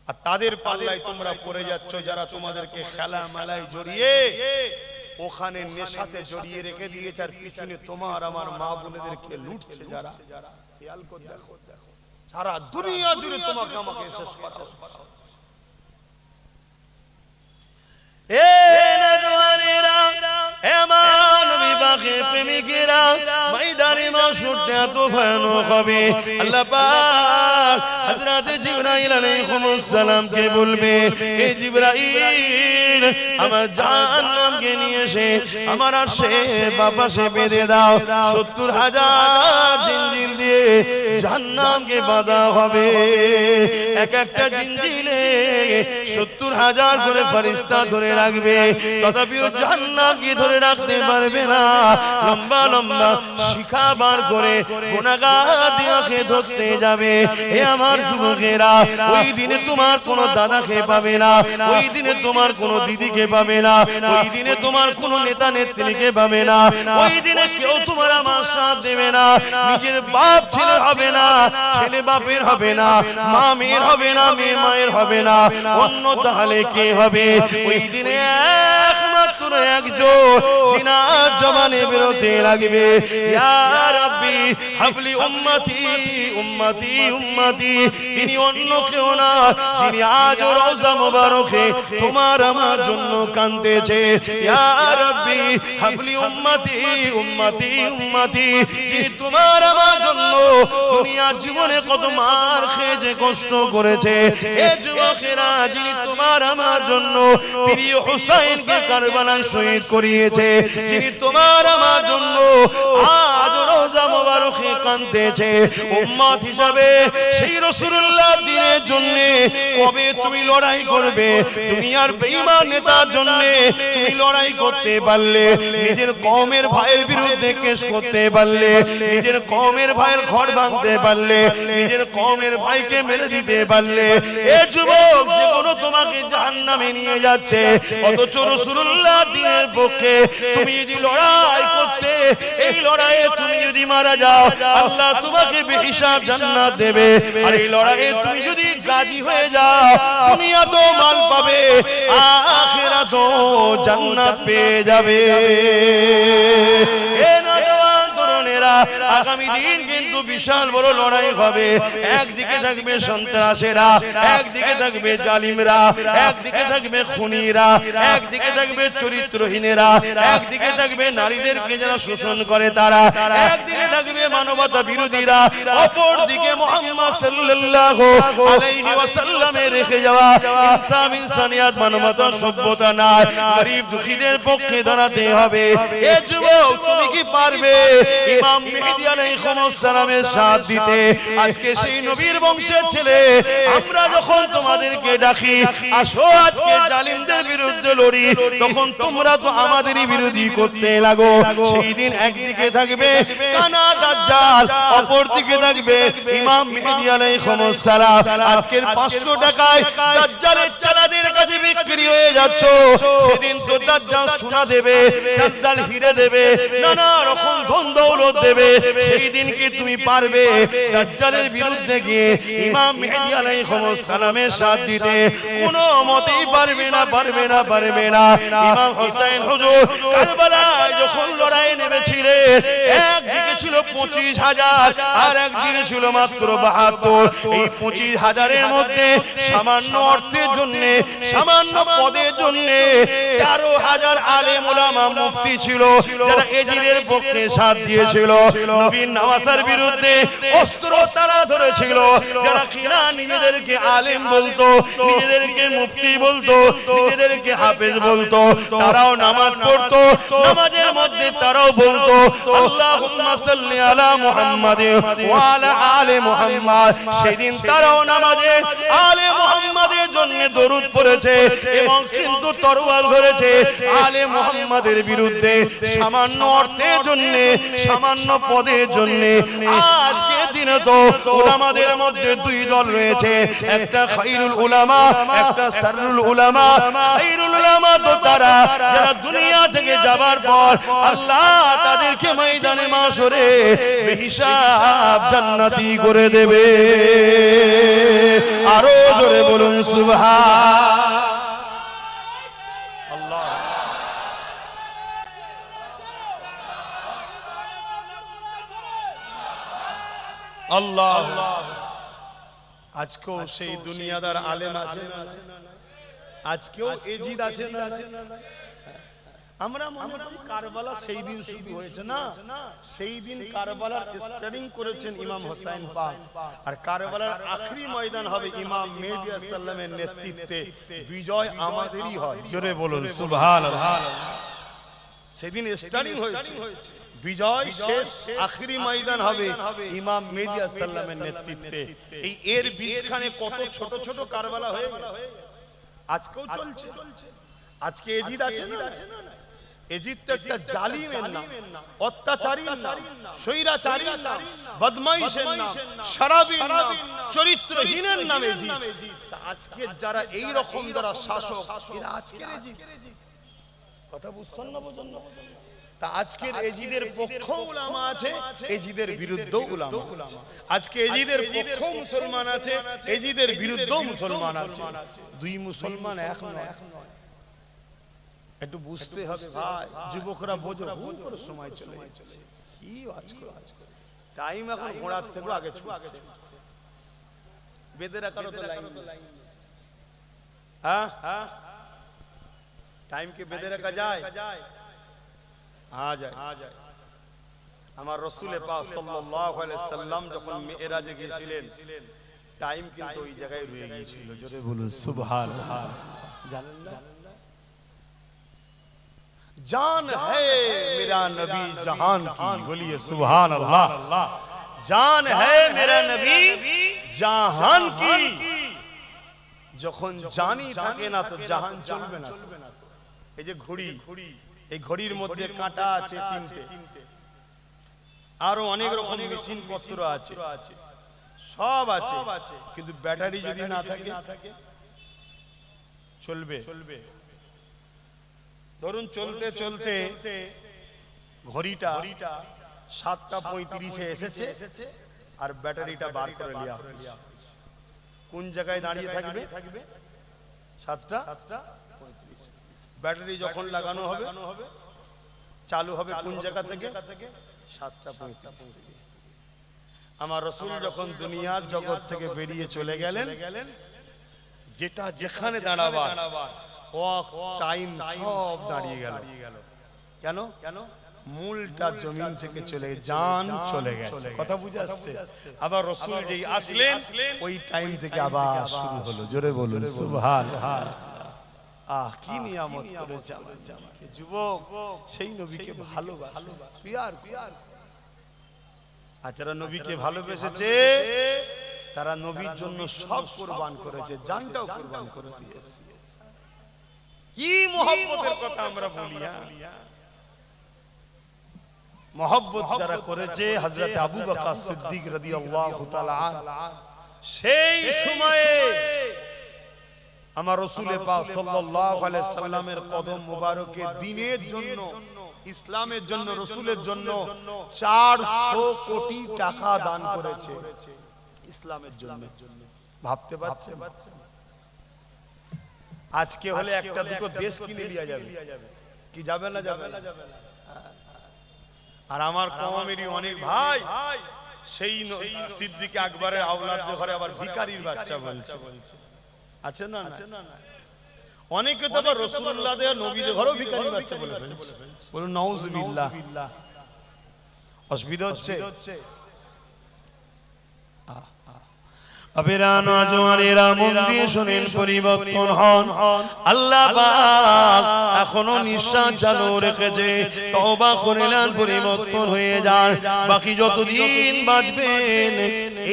আর তাদের পাল্লায় তোমরা পড়ে যাচ্ছ যারা তোমাদেরকে খেলা মেলায় জড়িয়ে ওখানে নেশাতে জড়িয়ে রেখে দিয়েছে, আর পিছনে তোমার আমার মা বোনেদেরকে লুটছে যারা। খেয়াল করে দেখো, সারা দুনিয়া জুড়ে তোমাকে আমাকে শেষ করা। এ নওজওয়ানেরা, এ মানবী বাগে প্রেমিকেরা, ময়দানে মাশহুরটা এত ভয়ানক হবে। আল্লাহ পাক হযরত জিবরাইল আলাইহিস সালামকে বলবে, এ জিবরাইল আমার জাহান্নামকে নিয়ে এসে আমার আরশে বাপাশে বেঁধে দাও। ৭০,০০০ জিনজির দিয়ে জাহান্নামকে বাঁধা হবে। এক একটা জিনজিরে ৭০,০০০ করে ফেরেশতা ধরে রাখবে, তথাপিও জাহান্নামকে ধরে রাখতে পারবে না। লম্বা লম্বা শিখা বার করে গুনাহগার দিয়াকে ধরতে যাবে। হে আমার যুবকেরা, ওই দিনে তোমার কোনো দাদাকে পাবে না, ওই দিনে তোমার কোনো দিদিকে পাবে না, ওই দিনে তোমার কোনো নেতা নেত্রীকে পাবে না, ওই দিনে কেউ তোমার আমার সাথ দেবে না। নিজের বাপ ছেলে হবে না, ছেলে বাপের হবে না, মা মেয়ের হবে না, মেয়ে মায়ের হবে না, অন্য তাহলে কে হবে? ওই দিনে একমাত্র একজন জিনার জবানে বেরোতে লাগবে, ইয়া রাব্বি হাবলি উম্মতি উম্মতি উম্মতি। তিনি অন্য কেউ না, যিনি আজ রওজা মুবারকে তোমার আমার জন্য কাঁদতেছে। ইয়া রাব্বি হাবলি উম্মতি উম্মতি উম্মতি, যিনি তোমার আমার জন্য দুনিয়ার জীবনে কত মার খেয়ে যে কষ্ট করেছে। এ যুবকেরা, যিনি তোমার আমার জন্য প্রিয় হুসাইনকে কারবালায় শহীদ করিয়েছে, যিনি তোমার আমার জন্য আজ রওজা মুবারকে কাঁদতেছে। উম্মত হিসাবে সেই রাসূলুল্লাহ দ্বীনের জন্য কবে তুমি লড়াই করবে? দুনিয়ার বেঈমান নেতার জন্য তুমি লড়াই করতে পারলে, নিজের কওমের ভাইয়ের বিরুদ্ধে কেস করতে পারলে, নিজের কওমের ভাইয়ের ঘর ভাঙতে পারলে, নিজের কওমের ভাইকে মেরে দিতে পারলে। এ যুবক, যেকোনো তোমাকে জাহান্নামে নিয়ে যাচ্ছে, অথচ রাসূলুল্লাহ দ্বীনের পক্ষে তুমি যদি লড়াই করতে, এই লড়াইয়ে তুমি যদি মারা যাও, আল্লাহ তোমাকে বেহিসাব জান্নাত দেবে। আর এই লড়াইয়ে তুমি যদি গাজী হয়ে যাও, দুনিয়া তো মাল পাবে, আখিরাতও জান্নাত পেয়ে যাবে। এ নওজওয়ান তরুণেরা, আগামী দিন কিন্তু বিশাল বড় লড়াই হবে। একদিকে থাকবে সন্ত্রাসীরা, একদিকে থাকবে জালিমরা, একদিকে থাকবে খুনিরা, একদিকে থাকবে চরিত্রহীনেরা, একদিকে থাকবে নারীদেরকে যারা শোষণ করে তারা, একদিকে থাকবে মানবতা বিরোধীরা, অপরদিকে মুহাম্মদ সাল্লাল্লাহু আলাইহি ওয়াসাল্লামের রেখে যাওয়া ইনসাফ ইনসানিয়াত মানবতা সভ্যতা না, গরিব দুঃখীদের পক্ষে দাঁড়াতে হবে। এ যুবক, তুমি কি পারবে ইমাম মেহেদী আলাইহিস সালামের সাথ দিতে? আজকে সেই নবীর বংশের ছেলে আমরা যখন তোমাদেরকে ডাকি, আসো আজকে জালিমদের বিরুদ্ধে লড়ি, তখন তোমরা তো আমাদেরই বিরোধী করতে লাগো। সেই দিন একদিকে থাকবে কানা দাজ্জাল, অপর দিকে থাকবে ইমাম মেহেদী আলাইহিস সালাম। আজকের 500 টাকায় দাজ্জালের চালাদের কাছে বিক্রি হয়ে যাচ্ছ, সেদিন তো দাজ্জাল সোনা দেবে, দাজ্জাল হিরে দেবে, নানা রকম ধন দৌলত দেবে। সেই দিন কি তুমি পারবে দাজ্জালের বিরুদ্ধে গিয়ে ইমাম মেহেদী আলাইহিস সালামের সাথ দিতে? কোনো মতেই পারবে না, পারবে না, পারবে না। ইমাম হোসেন হুজুর কারবালায় যখন লড়াই নেমেছিলেন, একদিকে ছিল 25,000 আর একদিকে ছিল মাত্র 72। এই 25,000-এর মধ্যে সামান্য অর্থের জন্য, সামান্য পদের জন্য 13,000 আলেম ওলামা মুফতি ছিল, যারা এজিদের পক্ষে সাথ দিয়েছিল। নবীর নামাজের বিরুদ্ধে অস্ত্র তারা ধরেছিল, যারা কিনা নিজেদেরকে আলেম বলতো, নিজেদেরকে মুফতি বলতো, নিজেদেরকে হাফেজ বলতো, তারাও নামাজ পড়তো। নামাজের মধ্যে তারাও বলতো আল্লাহুম্মা সাল্লি আলা মুহাম্মাদ ওয়া আলা আলি মুহাম্মাদ। সেদিন তারাও নামাজে আলে মুহাম্মাদের জন্য দরুদ পড়েছে এবং কিন্তু তরোয়াল ধরেছে আলে মুহাম্মাদের বিরুদ্ধে, সামান্য অর্থের জন্য, সামান্য পদের জন্য। আজকে দিনে তো উলামাদের মধ্যে দুই দল রয়েছে, একটা খায়রুল উলামা, একটা শাররুল উলামা। খায়রুল উলামা তো তারা যারা দুনিয়া থেকে যাবার পর আল্লাহ তাদেরকে ময়দানে মাশরে বেহিসাব জান্নাতি করে দেবে। আরো জোরে বলুন সুবহান আল্লাহ। আল্লাহ আজকেও সেই দুনিয়াদার আলেম আছে, আজকেও এজিদ আছে না? আমরা মনে করি কারবালা সেই দিন শুরু হয়েছে, না, সেই দিন কারবালার স্টার্টিং করেছেন ইমাম হোসেন পাক, আর কারবালার আখরি ময়দান হবে ইমাম মেহেদী আলাইহিস সালামের নেতৃত্বে। বিজয় আমাদেরই হয়, জোরে বলুন সুবহানাল্লাহ। সেদিন স্টার্টিং হয়েছে, বিজয় শেষ, আখরি ময়দান হবে ইমাম মেহেদী আলাইহিস সালামের নেতৃত্বে। এই এর বীজখানে কত ছোট ছোট কারবালা হয়ে গেল, আজকেও চলছে। আজকে এজিদ আছে না? এজিদ তো একটা জালিমের নাম, অত্যাচারীর নাম, স্বৈরাচারীর নাম, বদমাইশের নাম, শরাবীর নাম, চরিত্রহীনের নাম এজিদ। আজকে যারা এই রকম যারা শাসক, এরা আজকের এজিদ। কথা বুঝছেন না? বোঝেন না? তা আজকের এজিদের পক্ষ উলামা আছে, এজিদের বিরুদ্ধেও উলামা আছে। আজকে এজিদের পক্ষ মুসলমান আছে, এজিদের বিরুদ্ধেও মুসলমান আছে। দুই মুসলমান এক নয়। একটু বুঝতে হবে ভাই, যুবকরা বোঝো, ভুল করে সময় চলে যাচ্ছে। কি আজকে টাইম এখন ঘোড়ার থেকে আগে ছুটছে। বেঁধে রাখারও তো লাইন নেই। হ্যাঁ, টাইমকে বেঁধে রাখা যায়? যায়। আমার রাসূল পাক সাল্লাল্লাহু আলাইহি সাল্লাম যখন মিরাজে গিয়েছিলেন, টাইম কিন্তু ওই জায়গায় রয়ে গিয়েছিল। জোরে বলুন সুবহানাল্লাহ। জানেন না? जान है मेरा नबी जहान की, बोलिए सुभान अल्लाह। जान है मेरा नबी जहान की। যখন জানি থাকে না তো জাহান চলবে না। এই যে ঘড়ি, এই ঘড়ির মধ্যে কাঁটা আছে তিনটে, আরো অনেক রকম মেশিন পত্র আছে, সব আছে, কিন্তু ব্যাটারি যদি না থাকে চলবে? ধরুন চলতে চলতে ঘড়িটা 7:35 এসেছে আর ব্যাটারিটা বার করে নেওয়া হয়েছে, কোন জায়গায় দাঁড়িয়ে থাকবে? 7:35। ব্যাটারি যখন লাগানো হবে চালু হবে কোন জায়গা থেকে? 7:35। আমার রাসূল যখন দুনিয়ার জগৎ থেকে বেরিয়ে চলে গেলেন, যেটা যেখানে দাঁড়াবার টাইম সব দাঁড়িয়ে গেল। কেন? মূলটা জমিন থেকে চলে, জান চলে গেছে। কথা বুঝে আসছে? আবার রাসূল যেই আসলেন ওই টাইম থেকে আবার শুরু হলো। জোরে বলুন সুবহানাল্লাহ। কি নিয়ামত করেছে আমাকে যুবক, সেই নবীকে ভালোবাসো। আর যারা নবীকে ভালোবেসেছে তারা নবীর জন্য সব কুরবান করেছে, জানটাও কুরবান করে দিয়েছে। কি মহব্বতের কথা আমরা বলি! মহব্বত যারা করেছে হযরত আবু বকর সিদ্দিক রাদিয়াল্লাহু তাআলা সেই সময়ে আমার রাসূল পাক সাল্লাল্লাহু আলাইহি সাল্লামের কদম মোবারকে দ্বীনের জন্য, ইসলামের জন্য, রাসূলের জন্য 400 কোটি টাকা দান করেছে ইসলামের জন্য। ভাবতে পারছেন? আজকে হলে একটা দুটো দেশ কিনে লিয়া যাবে, কি যাবে না? যাবে না। আর আমার কওমেরই অনেক ভাই সেই সিদ্দিক আকবরের আওলাদদের ঘরে আবার ভিখারির বাচ্চা বলছে, আছে না? অনেকে তো আবার রাসূলুল্লাহদের নবীদের ঘরেও ভিখারির বাচ্চা বলে ফেলছে। বলুন নাউযুবিল্লাহ। অসুবিধা হচ্ছে? আবেরা নওজওয়ানেরা মন দিয়ে শুনেন, পরিবর্তন হন। আল্লাহ পাক এখনো নিঃশ্বাস চালু রেখেছে, তওবা করলেন পরিবর্তন হয়ে যান। বাকি যতদিন বাঁচবেন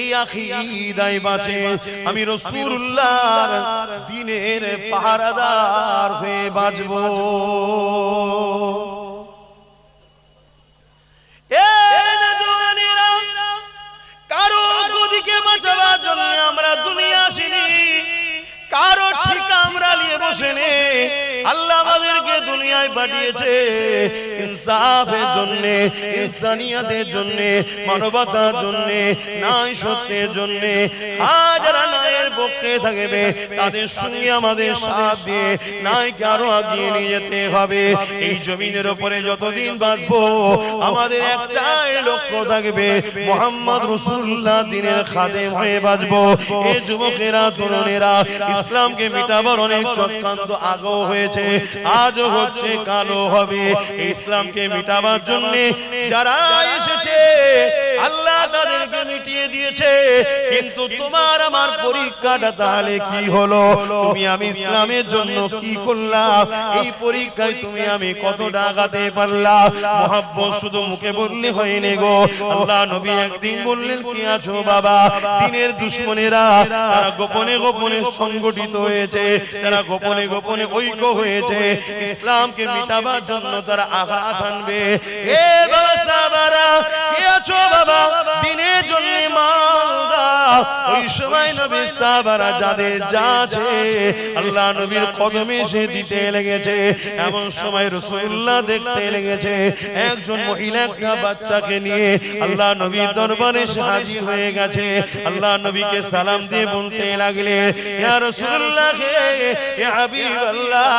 এই আকীদায় বাঁচেন, আমি রাসূলুল্লাহর দ্বীনের পাহারাদার হয়ে বাঁচবো। কারো দুনিয়ায় পাঠিয়েছে ইনসাফের জন্য, ইনসানিয়াতের জন্য, মানবতার জন্য, ন্যায় সত্যের জন্য। যারা ন্যায়ের পক্ষে থাকবে তাদের সঙ্গে আমাদের সাথ দিয়ে ন্যায়কে আরো আগিয়ে নিয়ে যেতে হবে। এই জমিনের উপরে যতদিন বাঁচবো আমাদের একটাই লক্ষ্য থাকবে, মুহাম্মদ রাসূলুল্লাহ দিনের খাদেম হয়ে বাঁচবো। এই যুবকেরা, তরুণেরা, ইসলামকে মিটাবার অনেক চক্রান্ত আগেও হয়েছে, আজও হচ্ছে, কালও হবে। ইসলামকে মিটাবার জন্য যারা এসেছে আল্লাহ তাদেরকে মিটিয়ে দিয়েছে, কিন্তু তোমার আমার পরীক্ষাটা তাহলে কি হলো? তুমি আমি ইসলামের জন্য কি করলাম? এই পরীক্ষায় তুমি আমি কতটা আগাতে পারলাম? মুহাব্বত শুধু মুখে বললে হয়নি গো। আল্লাহ নবী একদিন বললেন, কি আছো বাবা? দিনের দুশমনেরা তারা গোপনে গোপনে সংগঠিত হয়েছে, তারা গোপনে গোপনে ঐক্য হয়েছে, ইসলামকে মিটাবার জন্য তারা আঘাত আনবে। এ বাবা সাহাবারা, কি আছো বাবা? দিনের জন্য মাল দাও। ওই সময় নবী সাহাবারা যাদের যা আছে আল্লাহ নবীর কদমে সে দিতে লেগেছে। এমন সময় রাসূলুল্লাহ দেখতে লেগেছে একজন মহিলা একটা বাচ্চাকে নিয়ে আল্লাহ নবীর দরবারে হাজির হয়ে গেছে। আল্লাহ নবীকে সালাম দিয়ে বলতে লাগলে, ইয়া রাসূলুল্লাহ, ইয়া হাবিবাল্লাহ,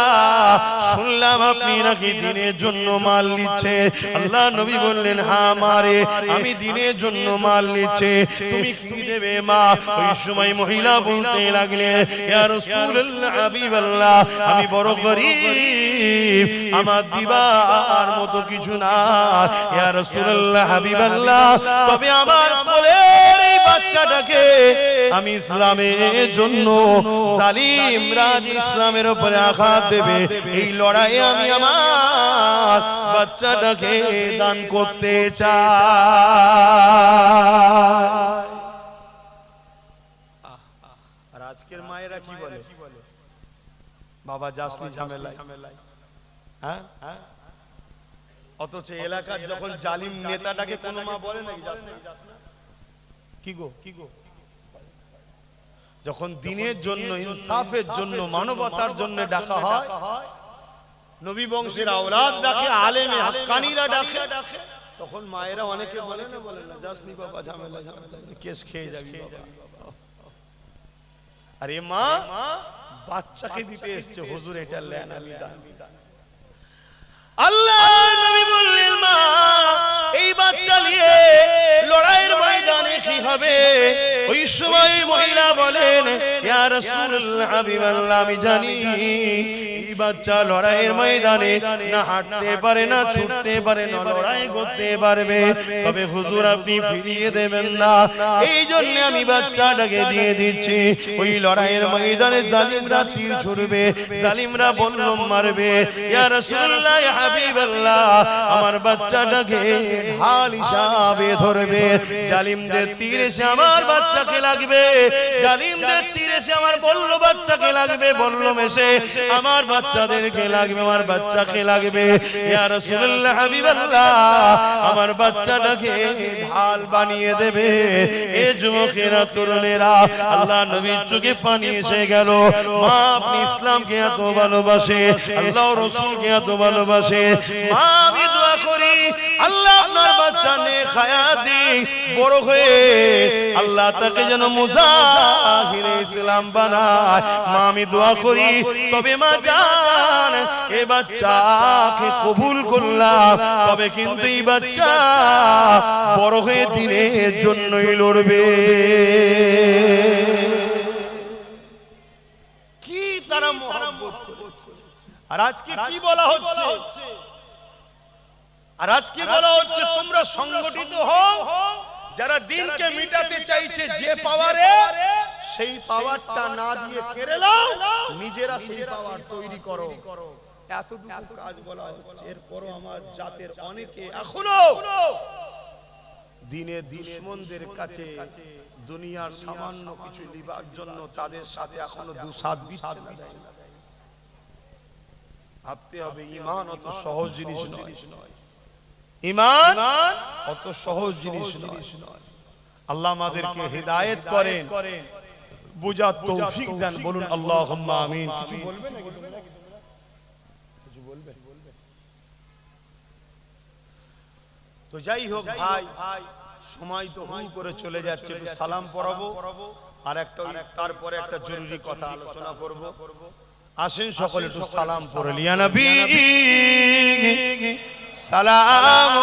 শুনলাম আপনি নাকি দিনের জন্য মাল নিচ্ছে। আল্লাহ নবী বললেন, হ্যাঁ মারে, আমি দিনের জন্য মাল নিচ্ছে, তুমি কি দেবে মা? ওই সময় মহিলা বলতে লাগলে, ইয়া রাসূলুল্লাহ, হাবিবাল্লাহ, আমি বড় গরীব, আমার দিবার মতো কিছু না। ইয়া রাসূলুল্লাহ, হাবিবাল্লাহ, তবে আমার কোলের এই বাচ্চাটাকে আমি ইসলামের জন্য, জালিমরা ইসলামের উপরে আঘাত দেবে, এই লড়াইয়ে আমি আমার বাচ্চাটাকে দান করতে চাই। আর আজকের মায়েরা কি বলে? বাবা যাসনি ঝামেলায়, হ্যাঁ? অথচ এলাকার যখন জালিম নেতাটাকে কোনো মা বলে নাকি যাসনি? কি গো, কি গো? যখন দিনের জন্য, ইনসাফের জন্য, মানবতার জন্য ডাকা হয়, নবী বংশের আওলাদ ডাকে, আলেমে হাক্কানীরা ডাকে, তখন মায়েরা অনেকে বলে না, বলে না যাসনি বাবা, ঝামেলা, ঝামেলা, কেস খেয়ে যাবি বাবা। আরে মা বাচ্চাকে দিতে এসছে, হুজুর এটা নেন, আমি দান। আল্লাহ নবী বললেন, মা এই বাচ্চা নিয়ে লড়াইয়ের ময়দানে কি হবে? ওই সময় মহিলা বলেন, ইয়া রাসূলুল্লাহ, হাবিবাল্লাহ, আমি জানি এই বাচ্চা লড়াইয়ের ময়দানে না হাঁটতে পারে, না ছুটতে পারে, না লড়াই করতে পারবে, তবে হুজুর আপনি ফিরিয়ে দেবেন না, এই জন্য আমি বাচ্চাটাকে দিয়ে দিচ্ছি। ওই লড়াইয়ের ময়দানে জালিমরা তীর ছুড়বে, জালিমরা বল্লম মারবে, ইয়া রাসূলুল্লাহ, ইয়া হাবিবাল্লাহ, আমার বাচ্চাটাকে ঢাল হিসাবে ধরবে। জালিমদের তীর এসে আমার বাচ্চাকে লাগবে, জালিমদের তীর এসে আমার বল্ল বাচ্চাকে লাগবে, বল্লম এসে আমার বাচ্চাদেরকে লাগবে, আমার বাচ্চাকে লাগবে। ইয়া রাসূলুল্লাহ, হাবিবাল্লাহ, আমার বাচ্চাটাকে ঢাল বানিয়ে দেবে। এ যুবকেরা, তরুণেরা, আল্লাহ নবীর চোখে পানি এসে গেল। মা আপনি ইসলামকে এত ভালোবাসে, আল্লাহ রাসূলকে এত ভালোবাসে, মা আমি দোয়া করি আল্লাহ আপনার বাচ্চা নেক হায়াত দিক, বড় হয়ে আল্লাহ তাকে যেন মুজাহিরে ইসলাম বানায়। মা আমি দোয়া করি, তবে মা জান এই বাচ্চাকে কবুল করলাম, তবে কিন্তু এই বাচ্চা বড় হয়ে দিনের জন্যই লড়বে। কি তারা মহব্বত করেছে। আর আজকে কি বলা হচ্ছে? আর আজকে বলা হচ্ছে তোমরা সংগঠিত হও, যারা দিনকে মিটাতে চাইছে যে পাওয়ারে, সেই পাওয়ারটা না দিয়ে কেড়ে নাও, নিজেরা সেই পাওয়ার তৈরি করো। এতটুকু কাজ বলা হচ্ছে। এরপরও আমার জাতের অনেকে এখনো দিনের দুশমনদের কাছে দুনিয়ার সামান্য কিছু লিবার জন্য তাদের সাথে এখনো দুসাদ দিচ্ছে না। ভাবতে হবে ঈমান অত সহজ জিনিস নয়, ঈমান অত সহজ জিনিস নয়। আল্লাহ আমাদেরকে হিদায়াত করেন, বুঝার তৌফিক দেন। বলুন আল্লাহুম্মা আমিন। কিছু বলবেন নাকি? তো যাই হোক ভাই, সময় তো হু করে চলে যাচ্ছে, একটু সালাম পড়াবো আর তারপরে একটা জরুরি কথা আলোচনা করব। আসেন সকলে একটু সালাম পড়ে। ইয়া নবী সালাম